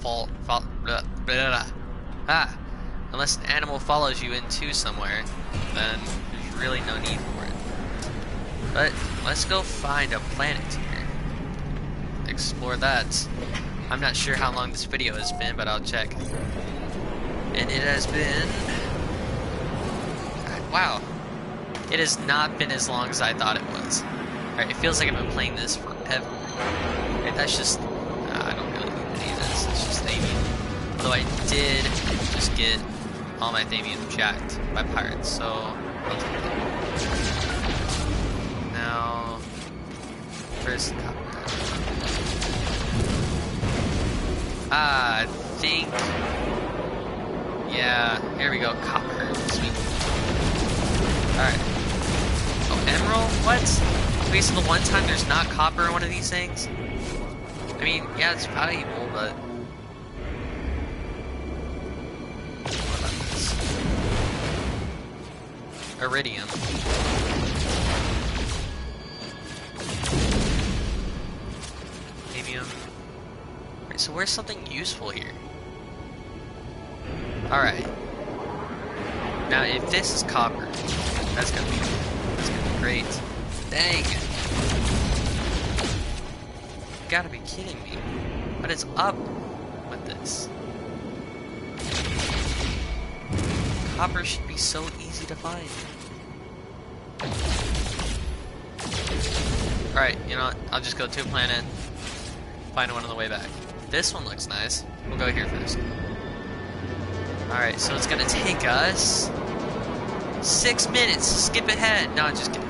unless an animal follows you into somewhere, then there's really no need for it. But let's go find a planet here. Explore that. I'm not sure how long this video has been, but I'll check. And it has been... Wow. It has not been as long as I thought it was. Alright, it feels like I've been playing this forever. And that's just... I don't really need any of this. It's just Thamium. Although I did just get all my Thamium jacked by pirates, so... Now... Where's the copper? I think... Yeah, here we go. Copper. Sweet. Alright. Oh, emerald? What? Wait, so the one time there's not copper in one of these things? I mean, yeah, it's valuable, but... What about this? Iridium. Maybe Right, so where's something useful here? Alright. Now, if this is copper, that's gonna be great. Dang! You gotta be kidding me. What is up with this? Copper should be so easy to find. Alright, you know what? I'll just go to a planet, find one on the way back. This one looks nice. We'll go here first. Alright, so it's gonna take us 6 minutes. Skip ahead. No, just kidding.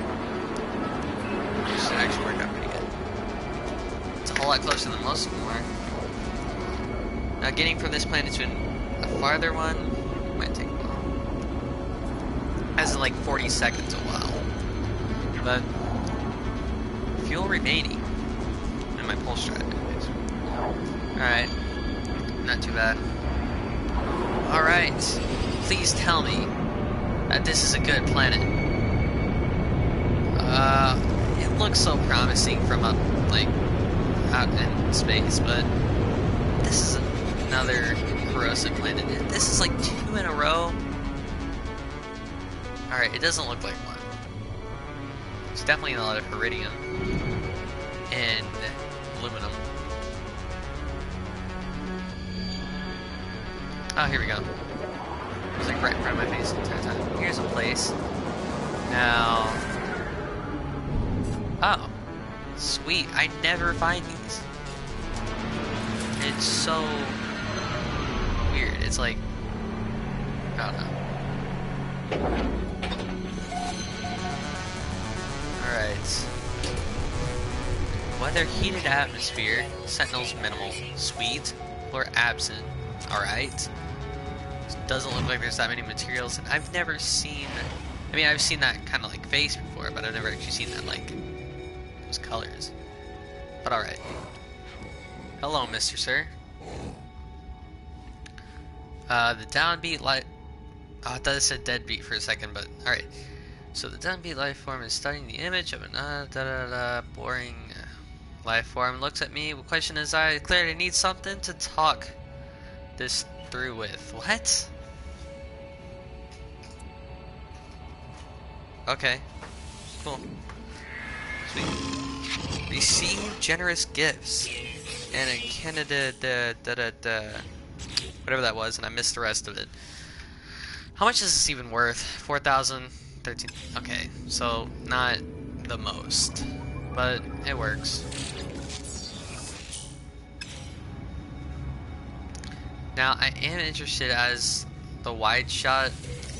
This should actually work out pretty good. It's a whole lot closer than most of them are. Now, getting from this planet to a farther one might take a while. As in like 40 seconds a while. But fuel remaining. And my pulse drive. Alright. Not too bad. Alright. Please tell me that this is a good planet. It looks so promising from up, like, out in space, but this is another corrosive planet. This is like 2 in a row. Alright, it doesn't look like one. It's definitely a lot of iridium and aluminum. Oh, here we go. It was like right in front of my face the entire time. Here's a place. Now... Oh. Sweet. I never find these. It's so... weird. It's like... I don't know. Alright. Weather heated atmosphere. Sentinels minimal. Sweet. Or absent. Alright. Doesn't look like there's that many materials, and I've never seen... I mean, I've seen that kind of like face before, but I've never actually seen that like those colors. But alright. Hello, Mr. Sir. The downbeat light... Oh, I thought it said deadbeat for a second, but alright. So the downbeat life form is studying the image of an boring life form. Looks at me. The question is, I clearly need something to talk this through with. What? Okay. Cool. Sweet. Receive generous gifts. And a Canada whatever that was, and I missed the rest of it. How much is this even worth? 4,000, 13. Okay, so not the most, but it works. Now I am interested as the wide shot,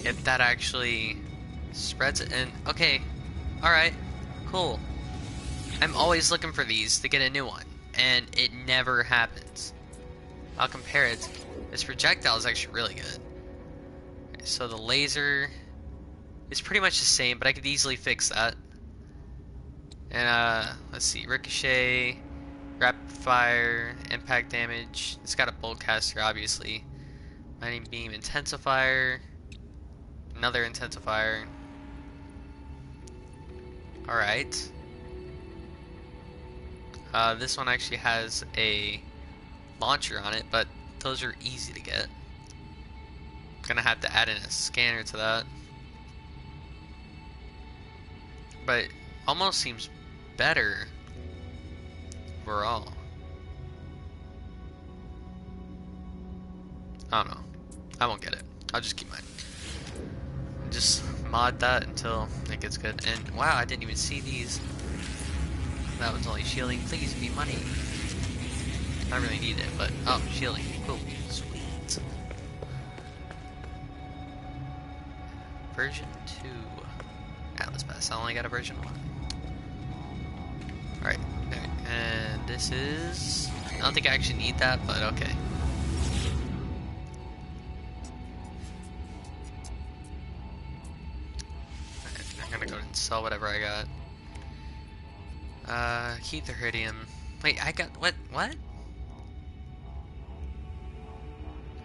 if that actually spreads it. And okay, alright, cool. I'm always looking for these to get a new one, and it never happens. I'll compare it. This projectile is actually really good. Okay, so the laser is pretty much the same, but I could easily fix that. And let's see, ricochet, rapid fire, impact damage. It's got a bolt caster, obviously. Mining beam, intensifier, another intensifier. Alright. This one actually has a launcher on it, but those are easy to get. Gonna have to add in a scanner to that. But it almost seems better overall. I don't know. I won't get it. I'll just keep mine. Just mod that until it gets good. And wow, I didn't even see these. That was only shielding. Please be money. I really need it, but oh, shielding. Cool. Sweet. Version 2. Atlas Pass. I only got a version 1. Alright. And this is... I don't think I actually need that, but okay. I'm gonna go ahead and sell whatever I got. Keep the Iridium. Wait, I got... What? What?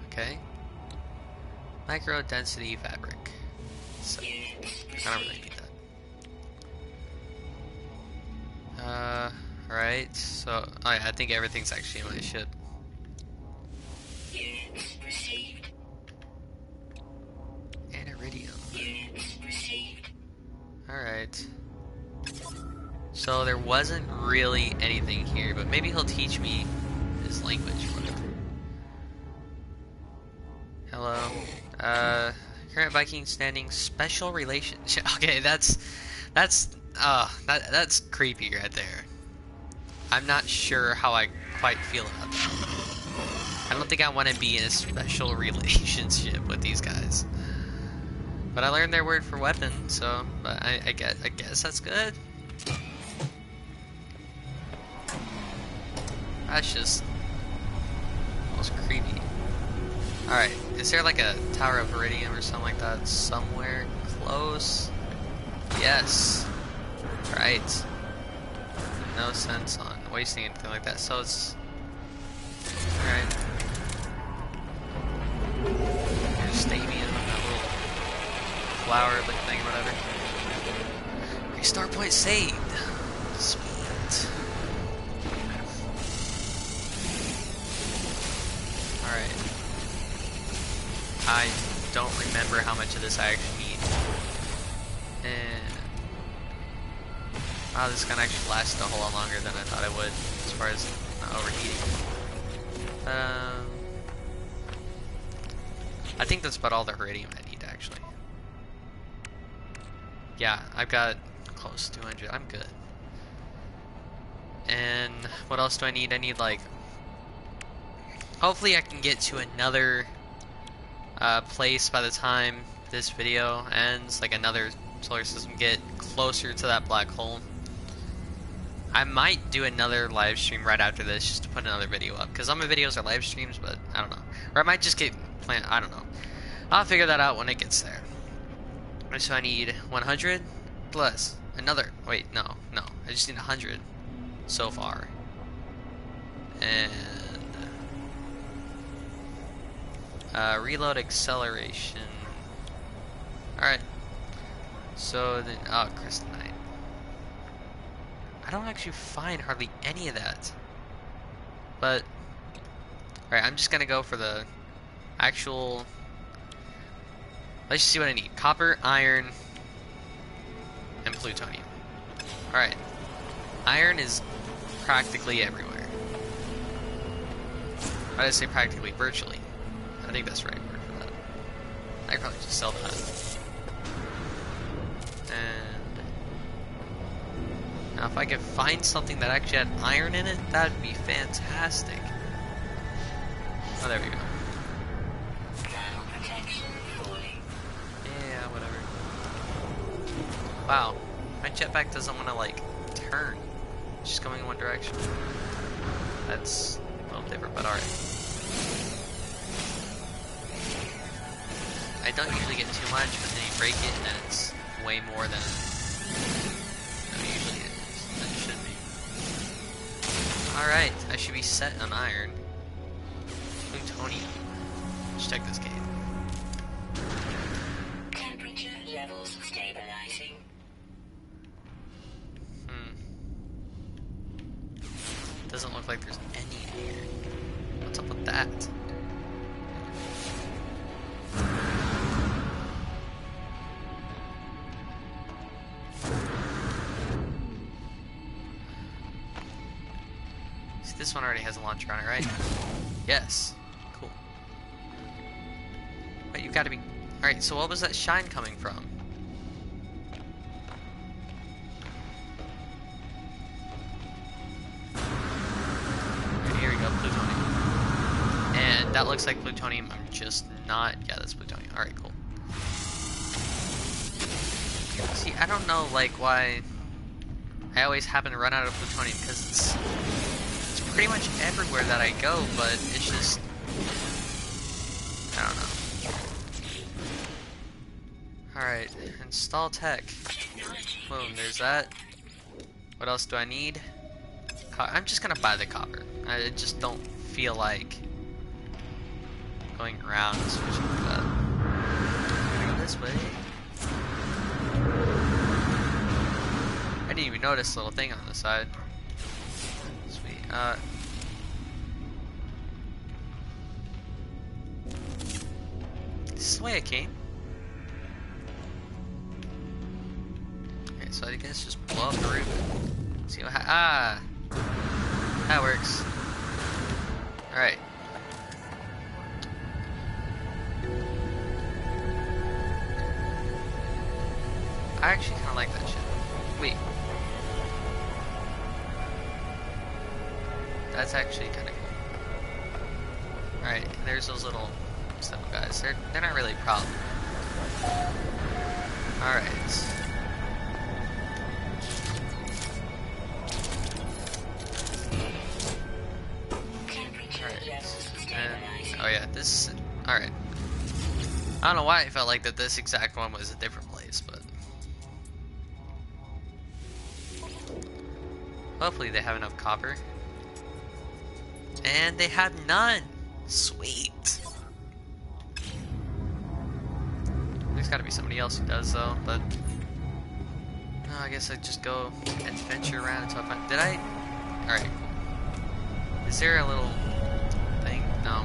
Okay. Micro density fabric. So, I don't really need that. Alright, so, oh yeah, I think everything's actually in my ship. And Iridium. Alright. So there wasn't really anything here, but maybe he'll teach me his language or whatever. Hello. Current Viking standing special relationship. Okay, that's creepy right there. I'm not sure how I quite feel about that. I don't think I want to be in a special relationship with these guys. But I learned their word for weapon, so but I guess that's good. That's just almost creepy. Alright, is there like a Tower of Iridium or something like that somewhere close? Yes. Right. No sense on wasting anything like that, so it's... Alright. There's Stamium, that little flower looking thing or whatever. Restart point saved! Sweet. Alright. I don't remember how much of this I actually need. And wow, this is gonna actually last a whole lot longer than I thought it would, as far as not overheating. I think that's about all the iridium I need, actually. Yeah, I've got close to 200. I'm good. And what else do I need? I need, like... Hopefully I can get to another place by the time this video ends. Like another solar system. Get closer to that black hole. I might do another live stream right after this just to put another video up. Because some of my videos are live streams, but I don't know. Or I might just get planned. I don't know. I'll figure that out when it gets there. So I need 100 plus another. Wait, no. I just need 100 so far. And reload acceleration. Alright. So then, oh, crystalline. I don't actually find hardly any of that. But, alright, I'm just gonna go for the actual. Let's just see what I need. Copper, iron, and plutonium. Alright. Iron is practically everywhere. Why did I say practically? Virtually. I think that's the right word for that. I could probably just sell that. And now if I could find something that actually had iron in it, that'd be fantastic. Oh, there we go. Wow, my jetpack doesn't want to like turn. It's just going in one direction. That's a little different, but alright. I don't usually get too much, but then you break it and then it's way more than usually it is. Than it should be. Alright, I should be set on iron. Plutonium. Let's check this game. Temperature levels stabilizing. Doesn't look like there's any in here. What's up with that? See, this one already has a launcher on it, right? Yes. Cool. But you gotta be... Alright, so what was that shine coming from? Here we go, plutonium. And that looks like plutonium. I'm just not... Yeah, that's plutonium. Alright, cool. See, I don't know, like, why I always happen to run out of plutonium, because it's pretty much everywhere that I go, but it's just... I don't know. Alright, install tech. Boom, there's that. What else do I need? I'm just gonna buy the copper. I just don't feel like going around and switching like that. Go this way. I didn't even notice the little thing on the side. Sweet. This is the way I came. Okay, so I guess just blow up the roof. See what that works. Alright. I actually kinda like that shit. Wait. That's actually kinda cool. Alright, and there's those little step guys. They're not really a problem. Alright. Oh yeah, this... Alright. I don't know why I felt like that this exact one was a different place, but... Hopefully they have enough copper. And they have none! Sweet! There's gotta be somebody else who does though, but... Oh, I guess I just go adventure around until I find... Did I... Alright. Is there a little... thing? No.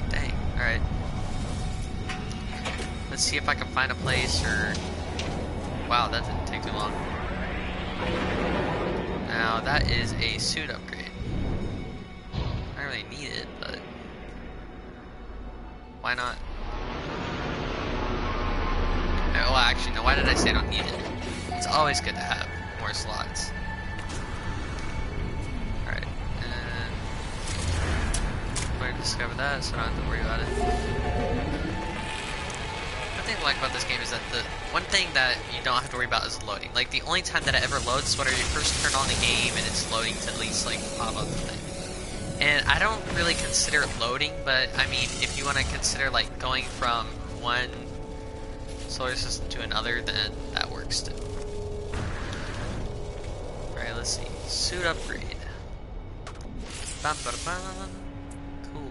Dang, alright. Let's see if I can find a place or... Wow, that didn't take too long. Now, that is a suit upgrade. I don't really need it, but... Why not? Well, actually, no, why did I say I don't need it? It's always good to have more slots. Alright, and... I'm going to discover that, so I don't have to worry about it. One thing I like about this game is that the one thing that you don't have to worry about is loading. Like, the only time that it ever loads is when you first turn on the game and it's loading to at least, like, pop up the thing. And I don't really consider it loading, but, I mean, if you want to consider, like, going from one solar system to another, then that works too. Alright, let's see. Suit upgrade. Bum, ba, bum. Cool.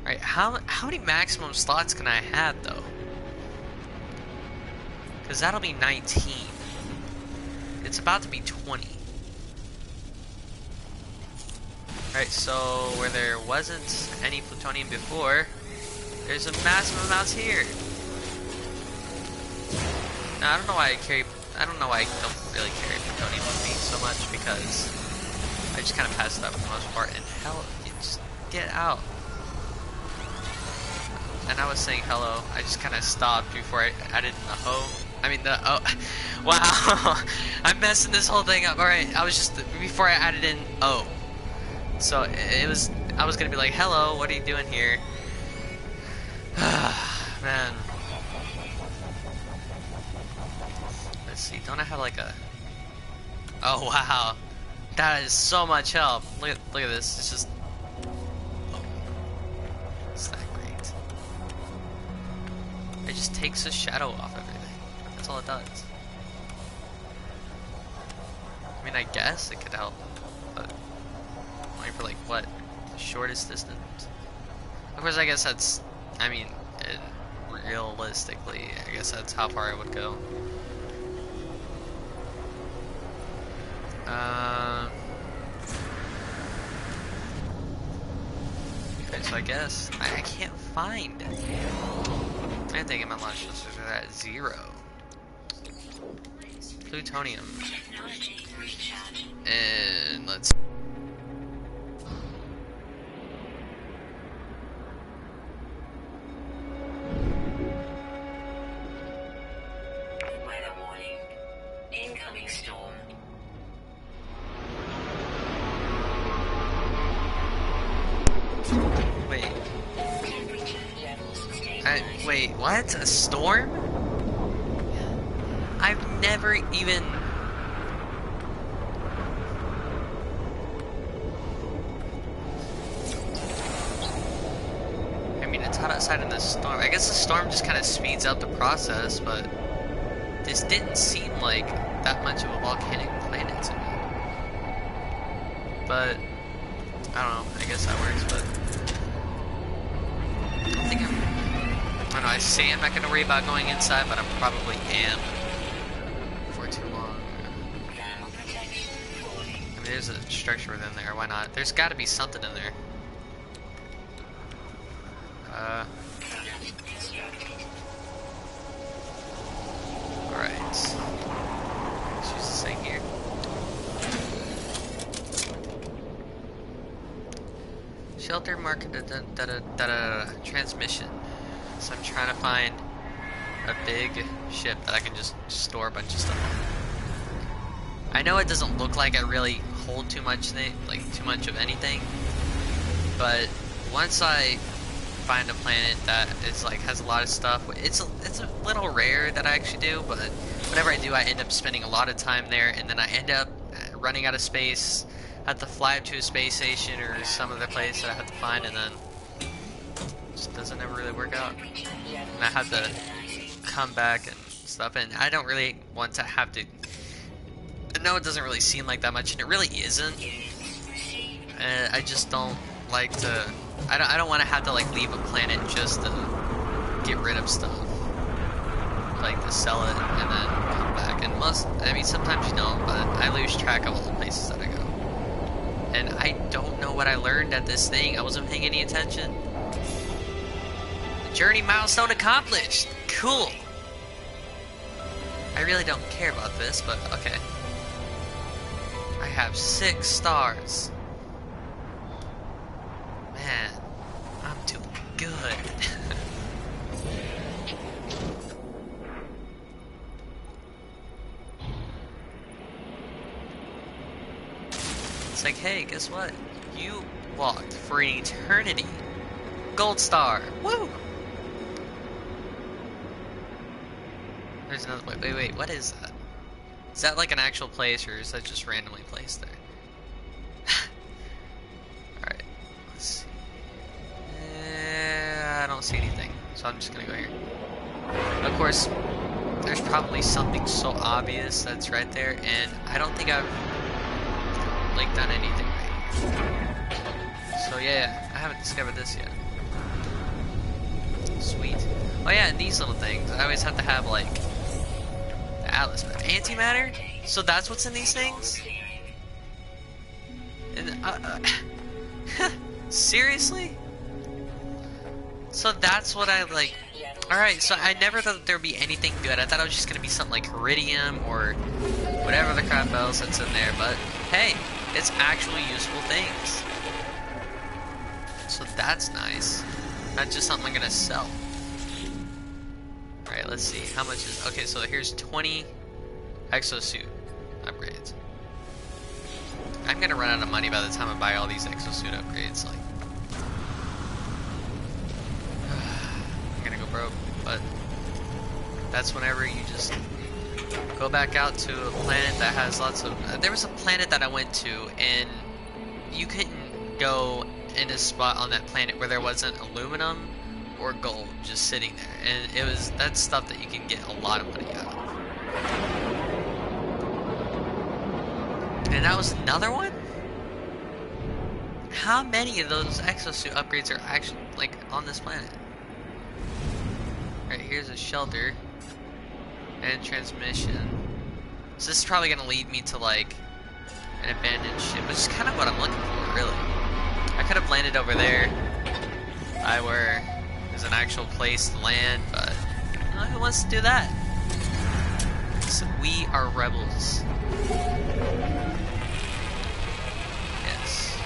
Alright, how many maximum slots can I have, though? Because that'll be 19. It's about to be 20. Alright, so where there wasn't any plutonium before, there's a massive amount here. Now, I don't know why I don't really carry plutonium with me so much, because I just kind of pass it up for the most part, and hell, just get out. And I was saying hello, I just kind of stopped before I added in the ho. I mean the, oh, wow, I'm messing this whole thing up. Alright, I was just, before I added in oh. So it was, I was gonna be like, hello, what are you doing here? Man. Let's see, don't I have like a... Oh wow, that is so much help. Look at this. It's just... It's that great. It just takes the shadow off everything. That's all it does. I mean, I guess it could help, but only for like what? The shortest distance? Of course, I guess that's... I mean, realistically, I guess that's how far I would go. Okay, so I guess I can't find. I think my launch boosters are at 0. Plutonium. And let's. Weather warning. Incoming storm. Wait. Temperature levels stabilizing. Wait, what? A storm? I've never even... I mean, it's hot outside in the storm. I guess the storm just kind of speeds up the process, but this didn't seem like that much of a volcanic planet to me. But, I don't know, I guess that works, but... I don't think I don't know, I say I'm not going to worry about going inside, but I probably am for too long. Thermal protection falling. I mean, there's a structure within there, why not? There's got to be something in there. Product constructed. Alright. Let's use this thing here. Shelter market transmission. So I'm trying to find a big ship that I can just store a bunch of stuff on. I know it doesn't look like I really hold too much too much of anything, but once I find a planet that is like has a lot of stuff, it's a little rare that I actually do, but whenever I do, I end up spending a lot of time there, and then I end up running out of space, have to fly up to a space station or some other place that I have to find, and then it just doesn't ever really work out. And I have to come back and stuff, and I don't really want to have to. I know it doesn't really seem like that much, and it really isn't. And I just don't like to. I don't want to have to like leave a planet just to get rid of stuff, like to sell it and then come back. And I mean, sometimes you don't, but I lose track of all the places that I go. And I don't know what I learned at this thing. I wasn't paying any attention. Journey milestone accomplished. Cool. I really don't care about this, but okay. I have 6 stars. Man, I'm doing good. It's like, hey, guess what? You walked for an eternity. Gold star. Woo! There's another. Wait. What is that? Is that like an actual place, or is that just randomly placed there? Alright. Let's see. I don't see anything, so I'm just gonna go here. Of course, there's probably something so obvious that's right there, and I don't think I've like done anything right. So yeah, I haven't discovered this yet. Sweet. Oh yeah, and these little things. I always have to have like the Atlas map. Antimatter? So that's what's in these things? And seriously? So that's what I like. Alright, so I never thought there'd be anything good. I thought it was just gonna be something like Iridium or whatever the crap else that's in there, but hey, it's actually useful things. So that's nice. Not just something I'm gonna sell. Alright, let's see. How much is... Okay, so here's 20 exosuit upgrades. I'm gonna run out of money by the time I buy all these exosuit upgrades. Like, I'm gonna go broke, but that's whenever you just Go back out to a planet that has lots of... there was a planet that I went to, and you couldn't go in a spot on that planet where there wasn't aluminum or gold just sitting there. And it was... that's stuff that you can get a lot of money out of. And that was another one? How many of those exosuit upgrades are actually, like, on this planet? Alright, here's a shelter. And transmission. So this is probably gonna lead me to, like, an abandoned ship, which is kind of what I'm looking for, really. I could have landed over there. There's an actual place to land, but who wants to do that? So we are rebels. Yes.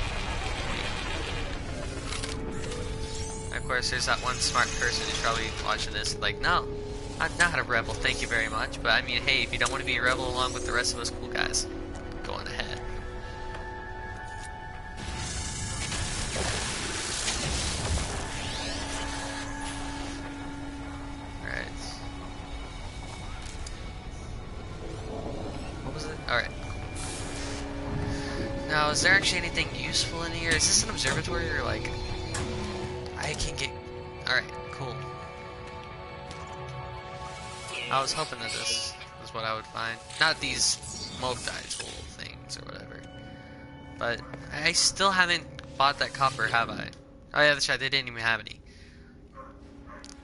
Of course, there's that one smart person who's probably watching this, like, no, I'm not a rebel, thank you very much. But I mean, hey, if you don't want to be a rebel along with the rest of us cool guys, go on ahead. Alright. What was it? Alright. Now, is there actually anything useful in here? Is this an observatory or, like, I can get... Alright, cool. I was hoping that this was what I would find. Not these smoke tool things or whatever. But I still haven't bought that copper, have I? Oh yeah, that's right, they didn't even have any.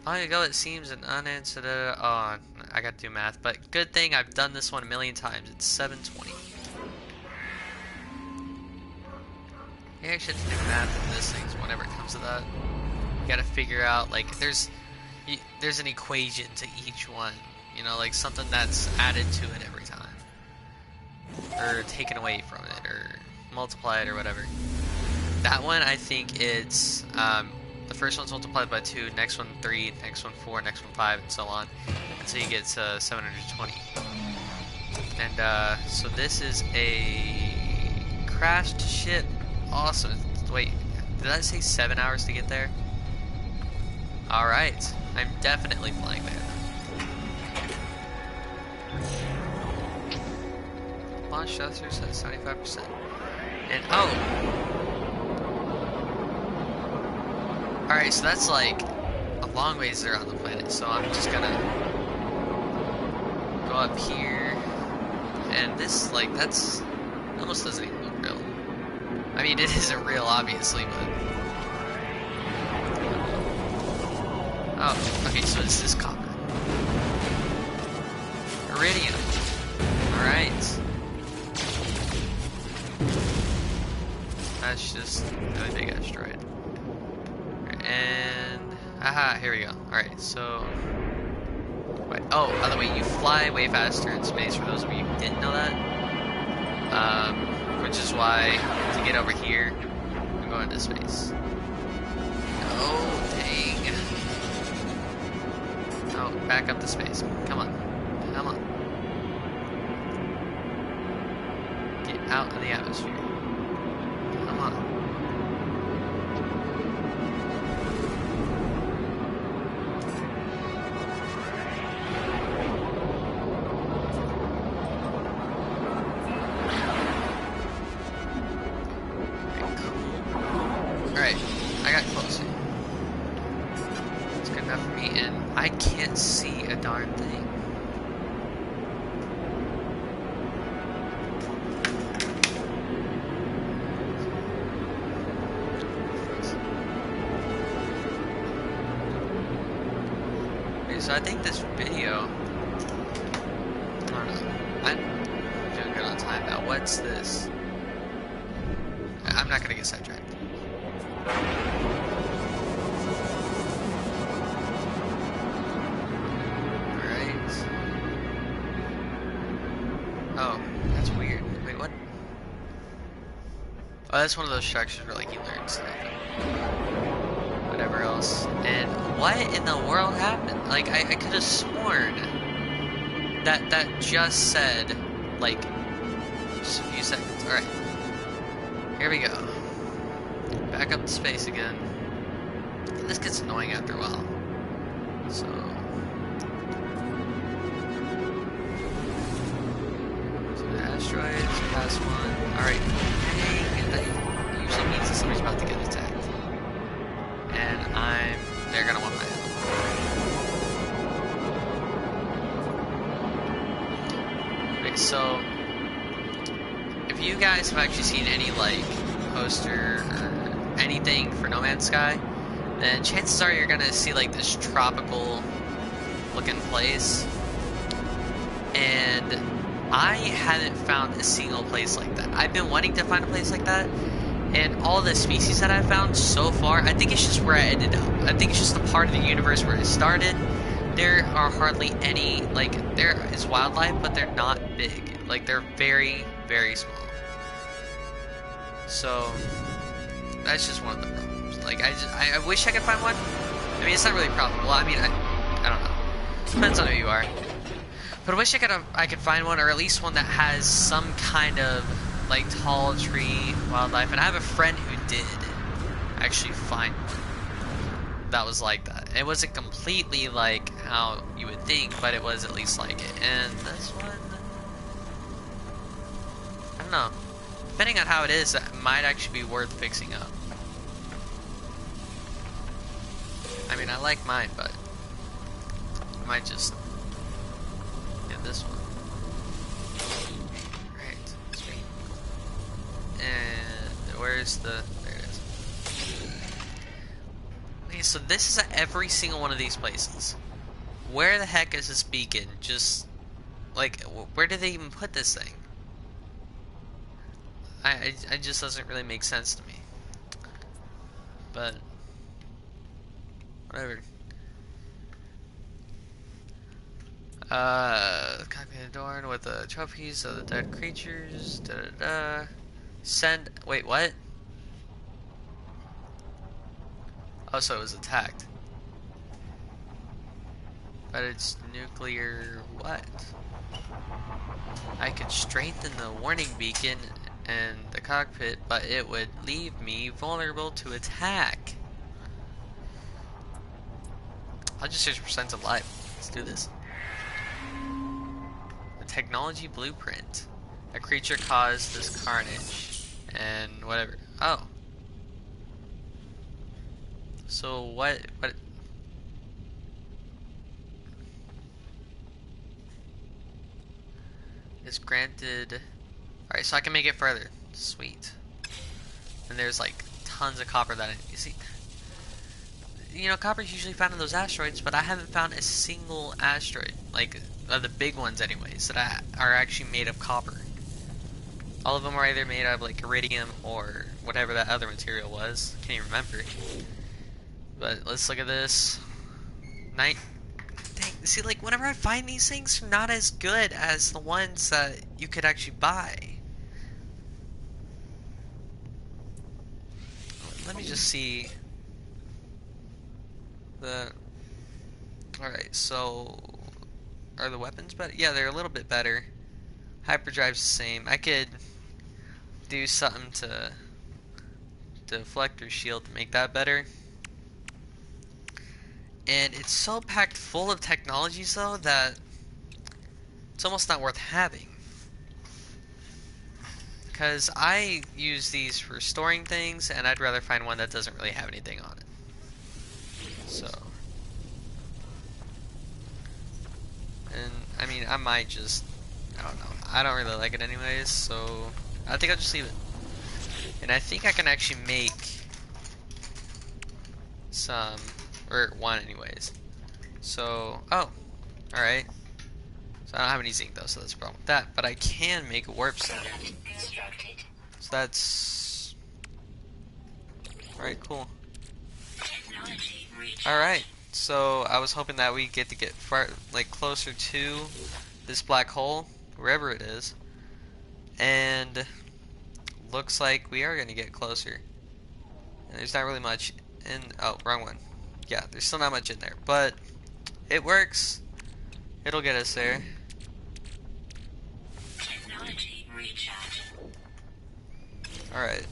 Long ago it seems an unanswered... oh, I gotta do math. But good thing I've done this one a million times. It's 720. You actually have to do math in this thing whenever it comes to that. You gotta figure out, like, there's an equation to each one. You know, like something that's added to it every time. Or taken away from it, or multiplied, or whatever. That one, I think it's, the first one's multiplied by 2, next one 3, next one 4, next one 5, and so on. Until you get to 720. And, so this is a crashed ship. Awesome. Wait, did I say 7 hours to get there? Alright. I'm definitely flying there. Launch thrusters at 75%. And oh! Alright, so that's like a long ways there on the planet, so I'm just gonna go up here. And this, like, that's almost doesn't even look real. I mean, it isn't real, obviously, but... oh, okay, so it's this copper. Iridium. Alright. That's just a really big asteroid. And... aha, here we go. Alright, so... wait, oh, by the way, you fly way faster in space, for those of you who didn't know that. Which is why, to get over here, I'm going to space. Oh, dang. Oh, back up to space. Come on. Come on. Get out of the atmosphere. Come on. Alright, I got closer. It's good enough for me, and I can't see a darn thing. Okay, so I think this video... I don't know. I'm doing good on time now. What's this? I'm not gonna get sidetracked. Alright. Oh, that's weird. Wait, what? Oh, that's one of those structures where, like, you learn stuff. Whatever else. And what in the world happened? Like, I could have sworn that just said, like, just a few seconds. Alright. Here we go. Back up to space again. And this gets annoying after a while. So... Pass one. Alright. Dang, that usually means that somebody's about to get attacked. And they're gonna want my help. Okay, so if you guys have actually seen any like poster or anything for No Man's Sky, then chances are you're gonna see like this tropical looking place. And I haven't found a single place like that. I've been wanting to find a place like that, and all the species that I've found so far, I think it's just where I ended up. I think it's just the part of the universe where it started. There are hardly any, like, there is wildlife, but they're not big. Like, they're very, very small. So, that's just one of the problems. Like, I wish I could find one. I mean, it's not really a problem. Well, I mean, I don't know. Depends on who you are. But I wish I could find one, or at least one that has some kind of like tall tree wildlife. And I have a friend who did actually find one that was like that. It wasn't completely like how you would think, but it was at least like it. And this one, I don't know. Depending on how it is, that might actually be worth fixing up. I mean, I like mine, but I might just this one. Right, sweet. And where's the... there it is. Okay, so this is at every single one of these places. Where the heck is this beacon? Just, like, where did they even put this thing? It just doesn't really make sense to me. But, whatever. Cockpit adorned with the trophies of the dead creatures. Da da da. Send. Wait, what? Oh, so it was attacked. But it's nuclear. What? I could strengthen the warning beacon and the cockpit, but it would leave me vulnerable to attack. I'll just search for signs of life. Let's do this. Technology blueprint. A creature caused this carnage and whatever. Oh. So what is granted? Alright, so I can make it further. Sweet. And there's like tons of copper that you see. You know, copper is usually found in those asteroids, but I haven't found a single asteroid, like the big ones anyways, that are actually made of copper. All of them are either made out of like iridium or whatever that other material was. Can't even remember. But let's look at this. Dang, see, like whenever I find these things, they're not as good as the ones that you could actually buy. Let me just see. Alright, so are the weapons better? Yeah, they're a little bit better. Hyperdrive's the same. I could do something to deflector shield to make that better. And it's so packed full of technologies though that it's almost not worth having. Because I use these for storing things, and I'd rather find one that doesn't really have anything on it. So, and I mean, I might just, I don't know, I don't really like it anyways, so I think I'll just leave it. And I think I can actually make some, or one anyways. So, oh, alright. So I don't have any zinc though, so that's a problem with that, but I can make a warp cell. So that's, alright, cool. Alright, so I was hoping that we get to get far, like closer to this black hole, wherever it is, and looks like we are going to get closer. And there's not really much in, oh, wrong one. Yeah, there's still not much in there, but it works. It'll get us there. Alright.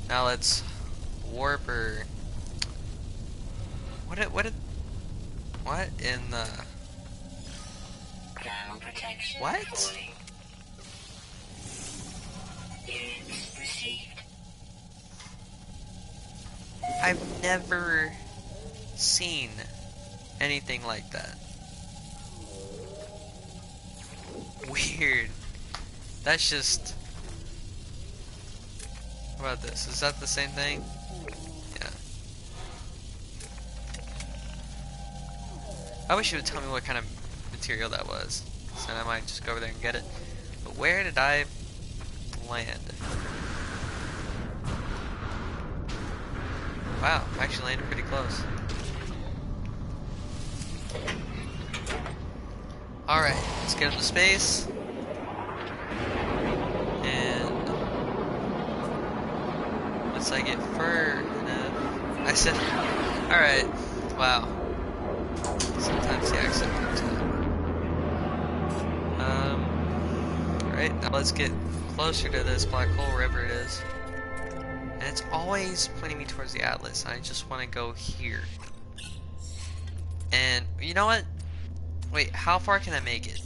Now let's warp her. What in the... What? I've never seen anything like that. Weird. That's just... What about this? Is that the same thing? Yeah. I wish you would tell me what kind of material that was. So I might just go over there and get it. But where did I land? Wow, I actually landed pretty close. Alright, let's get into space. And once I get fur enough, I said, alright, wow. Sometimes the accent comes out. Alright, now let's get closer to this black hole, wherever it is. And it's always pointing me towards the Atlas. I just want to go here. And you know what? Wait, how far can I make it?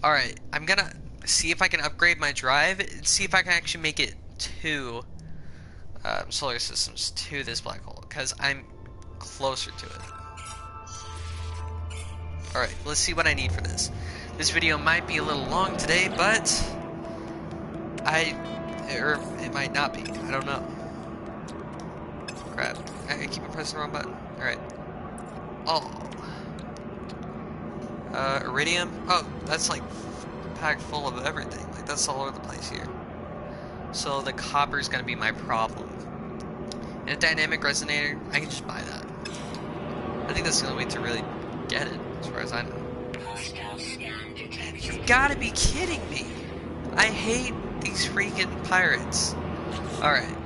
Alright, I'm gonna see if I can upgrade my drive and see if I can actually make it to solar systems, to this black hole, because I'm closer to it. Alright, let's see what I need for this. This video might be a little long today, but or it might not be. I don't know. Crap. I keep pressing the wrong button. Alright. Oh. Iridium? Oh, that's like packed full of everything. Like, that's all over the place here. So the copper is going to be my problem. And a dynamic resonator, I can just buy that. I think that's the only way to really get it, as far as I know. You've got to be kidding me. I hate these freaking pirates. Alright.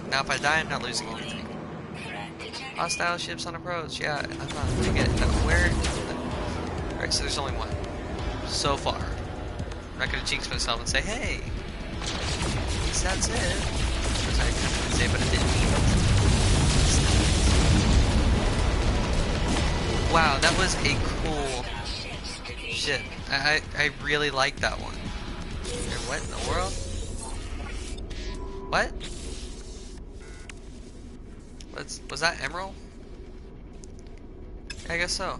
Now if I die, I'm not losing anything. Hostile ships on approach. Yeah, I'm not gonna get it. Where? Alright, so there's only one. So far. I'm not gonna jinx myself and say, hey, at least that's it. Which I could say, but it didn't mean it. Wow, that was a cool ship. I really like that one. What in the world? What? Was that Emerald? I guess so.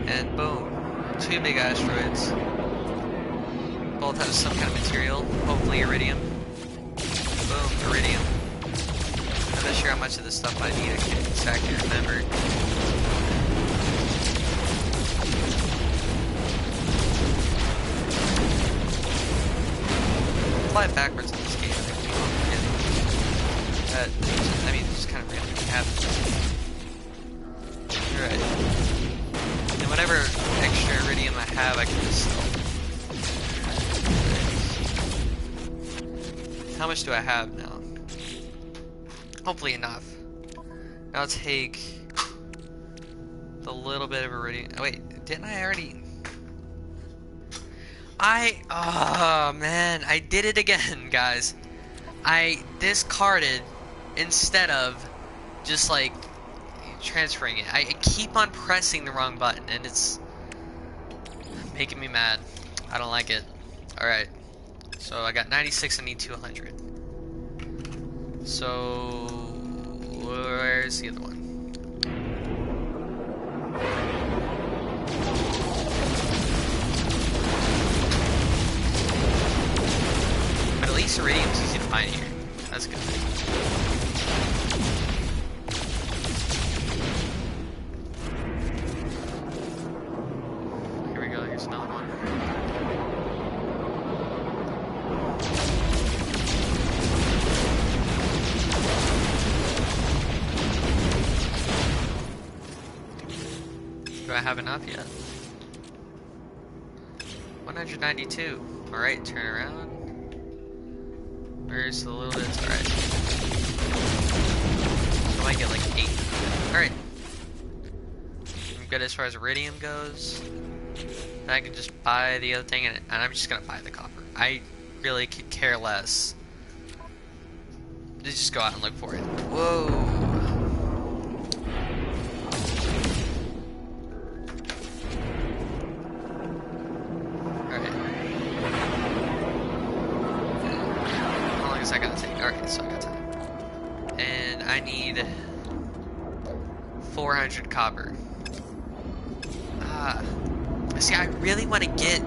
And boom. 2 big asteroids. Both have some kind of material. Hopefully iridium. Boom, iridium. I'm not sure how much of this stuff I need. I can't exactly remember. Fly backwards in this game. I mean, it's just kind of randomly happens. Alright. And whatever extra iridium I have, I can just sell. How much do I have now? Hopefully enough. Now I'll take the little bit of iridium. Oh, wait, didn't I already? Oh man, I did it again, guys. I discarded instead of just like transferring it. I keep on pressing the wrong button and it's making me mad. I don't like it. Alright, so I got 96, I need 200. So where's the other one? But at least iridium's easy to find here. That's good. Here we go, here's another one. Do I have enough yet? 192. Alright, turn around. Where's the little bits? Alright. I might get like 8. Alright. I'm good as far as iridium goes. And I can just buy the other thing, and I'm just gonna buy the copper. I really could care less. Just go out and look for it. Whoa. Okay, so I got time. And I need 400 copper. See, I really want to get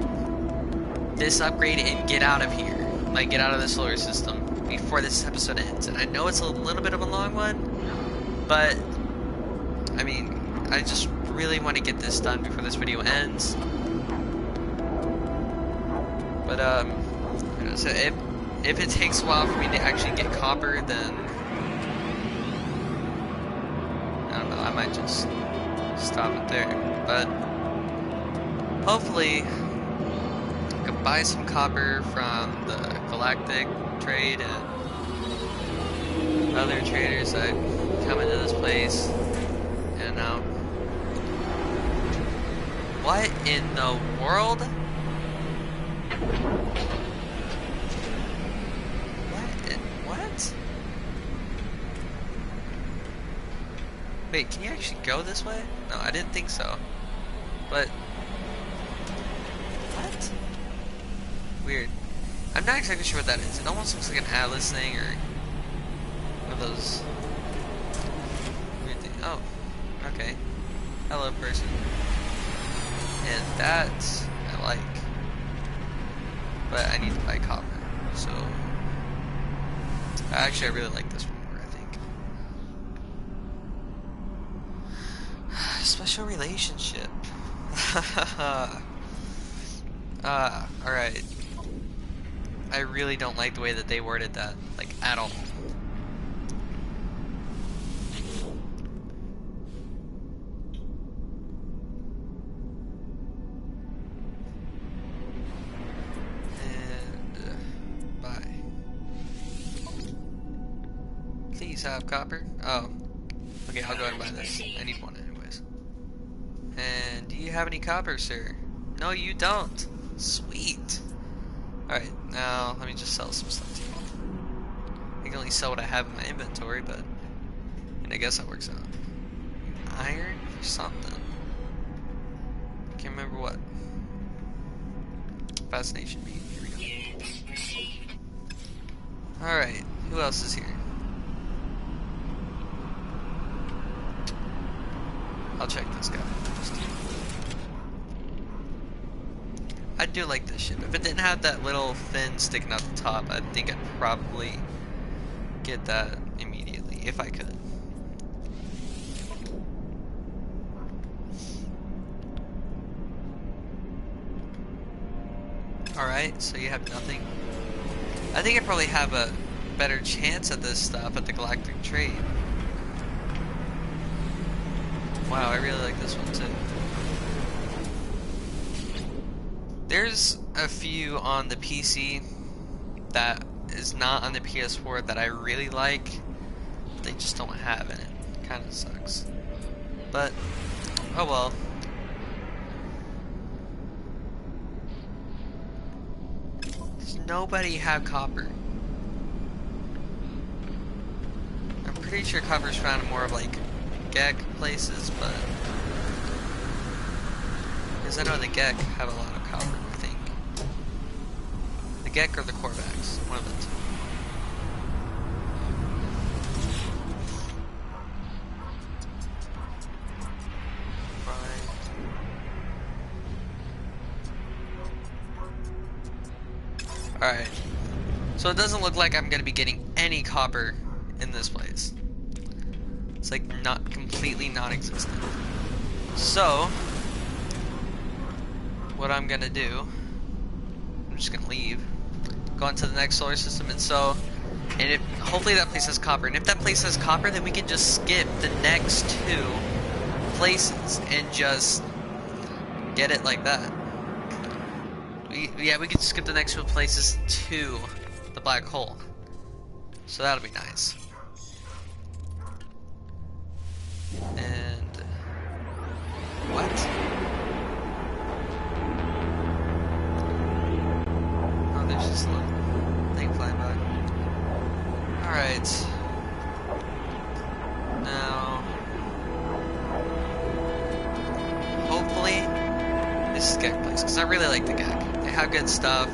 this upgrade and get out of here. Like, get out of the solar system before this episode ends. And I know it's a little bit of a long one, but, I mean, I just really want to get this done before this video ends. But, so if it takes a while for me to actually get copper, then I don't know, I might just stop it there. But hopefully I can buy some copper from the galactic trade and other traders that come into this place. And what in the world? What? Wait, can you actually go this way? No, I didn't think so. But what? Weird. I'm not exactly sure what that is. It almost looks like an Atlas thing or one of those weird things. Oh, okay. Hello, person. And that I like. But I need to buy copper. So actually I really like this one more, I think. Special relationship. Alright. I really don't like the way that they worded that, like, at all. Please have copper. Oh. Okay, I'll go ahead and buy this. I need one anyways. And do you have any copper, sir? No, you don't. Sweet. Alright, now let me just sell some stuff to you. I can only sell what I have in my inventory, but and I guess that works out. Iron for something. I can't remember what. Fascination bead. Here we go. Alright, who else is here? I'll check this guy first. I do like this ship. If it didn't have that little fin sticking out the top, I think I'd probably get that immediately, if I could. Alright, so you have nothing. I think I probably have a better chance at this stuff at the Galactic Trade. Wow, I really like this one too. There's a few on the PC that is not on the PS4 that I really like. They just don't have in it. Kinda sucks. But, oh well. Does nobody have copper? I'm pretty sure copper's found in more of like Gek places, but because I know the Gek have a lot of copper, I think. The Gek or the Korvax, one of the two. Alright, so it doesn't look like I'm going to be getting any copper in this place. It's like not completely non-existent. So what I'm gonna do, I'm just gonna leave, go into the next solar system, and if hopefully that place has copper. And if that place has copper, then we can just skip the next two places and just get it like that. We can skip the next two places to the black hole. So that'll be nice. And what? Oh, there's just a little thing flying by. Alright. Now, hopefully this is Gek place, because I really like the Gek. They have good stuff.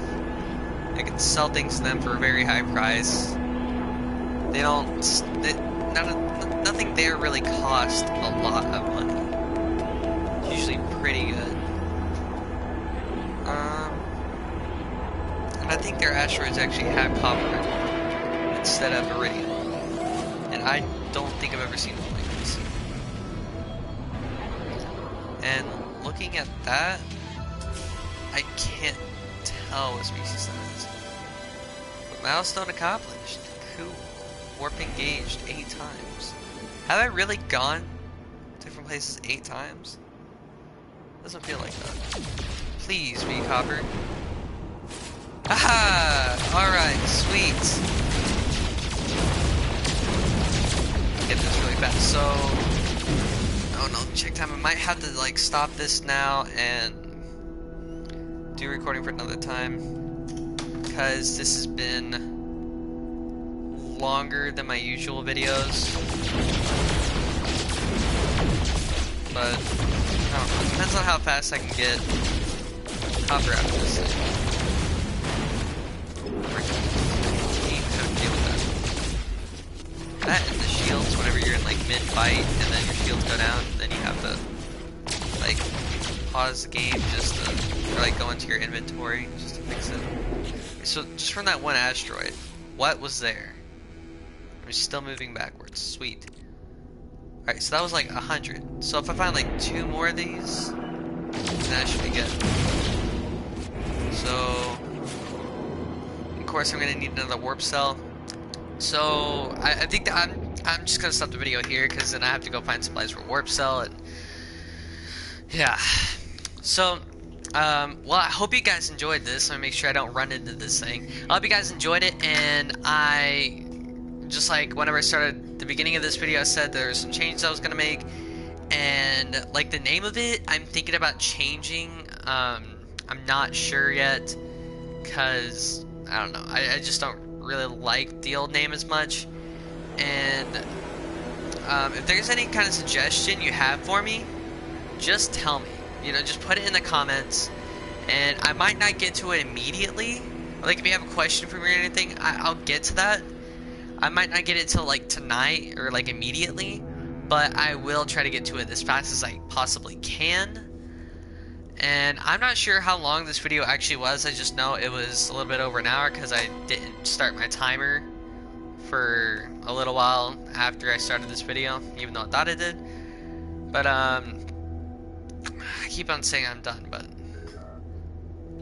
I can sell things to them for a very high price. They don't. Nothing there really cost a lot of money. It's usually pretty good. And I think their asteroids actually have copper instead of iridium. And I don't think I've ever seen one like this. And looking at that, I can't tell what species that is. But milestone accomplished. Cool. Warp engaged 8 times. Have I really gone different places 8 times? Doesn't feel like that. Please be copper. Aha! Alright, sweet. Get this really fast. So, oh no, check time. I might have to like stop this now and do recording for another time, because this has been longer than my usual videos. But I don't know. It depends on how fast I can get copper out of this thing. That and the shields, whenever you're in like mid-fight and then your shields go down, then you have to like pause the game just to, or like go into your inventory just to fix it. So just from that one asteroid, what was there? We're still moving backwards. Sweet. Alright, so that was like 100. So if I find like 2 more of these, then that should be good. So of course I'm gonna need another warp cell. So I think that I'm just gonna stop the video here, because then I have to go find supplies for warp cell, and yeah. So well, I hope you guys enjoyed this. I'm gonna make sure I don't run into this thing. I hope you guys enjoyed it, and I just like whenever I started the beginning of this video, I said there's some changes I was gonna make, and like the name of it, I'm thinking about changing. I'm not sure yet, because I don't know. I just don't really like the old name as much, and if there's any kind of suggestion you have for me, just tell me. You know, just put it in the comments, and I might not get to it immediately. Like if you have a question for me or anything, I'll get to that. I might not get it till like tonight or like immediately, but I will try to get to it as fast as I possibly can. And I'm not sure how long this video actually was. I just know it was a little bit over an hour, because I didn't start my timer for a little while after I started this video, even though I thought I did. But I keep on saying I'm done, but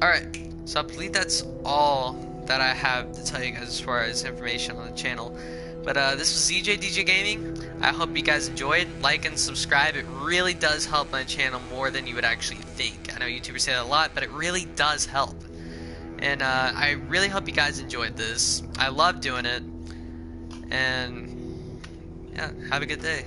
alright, so I believe that's all that I have to tell you guys as far as information on the channel. But this was ZJ Gaming. I hope you guys enjoyed. Like and subscribe. It really does help my channel more than you would actually think. I know YouTubers say that a lot, but it really does help. And I really hope you guys enjoyed this. I love doing it. And yeah, have a good day.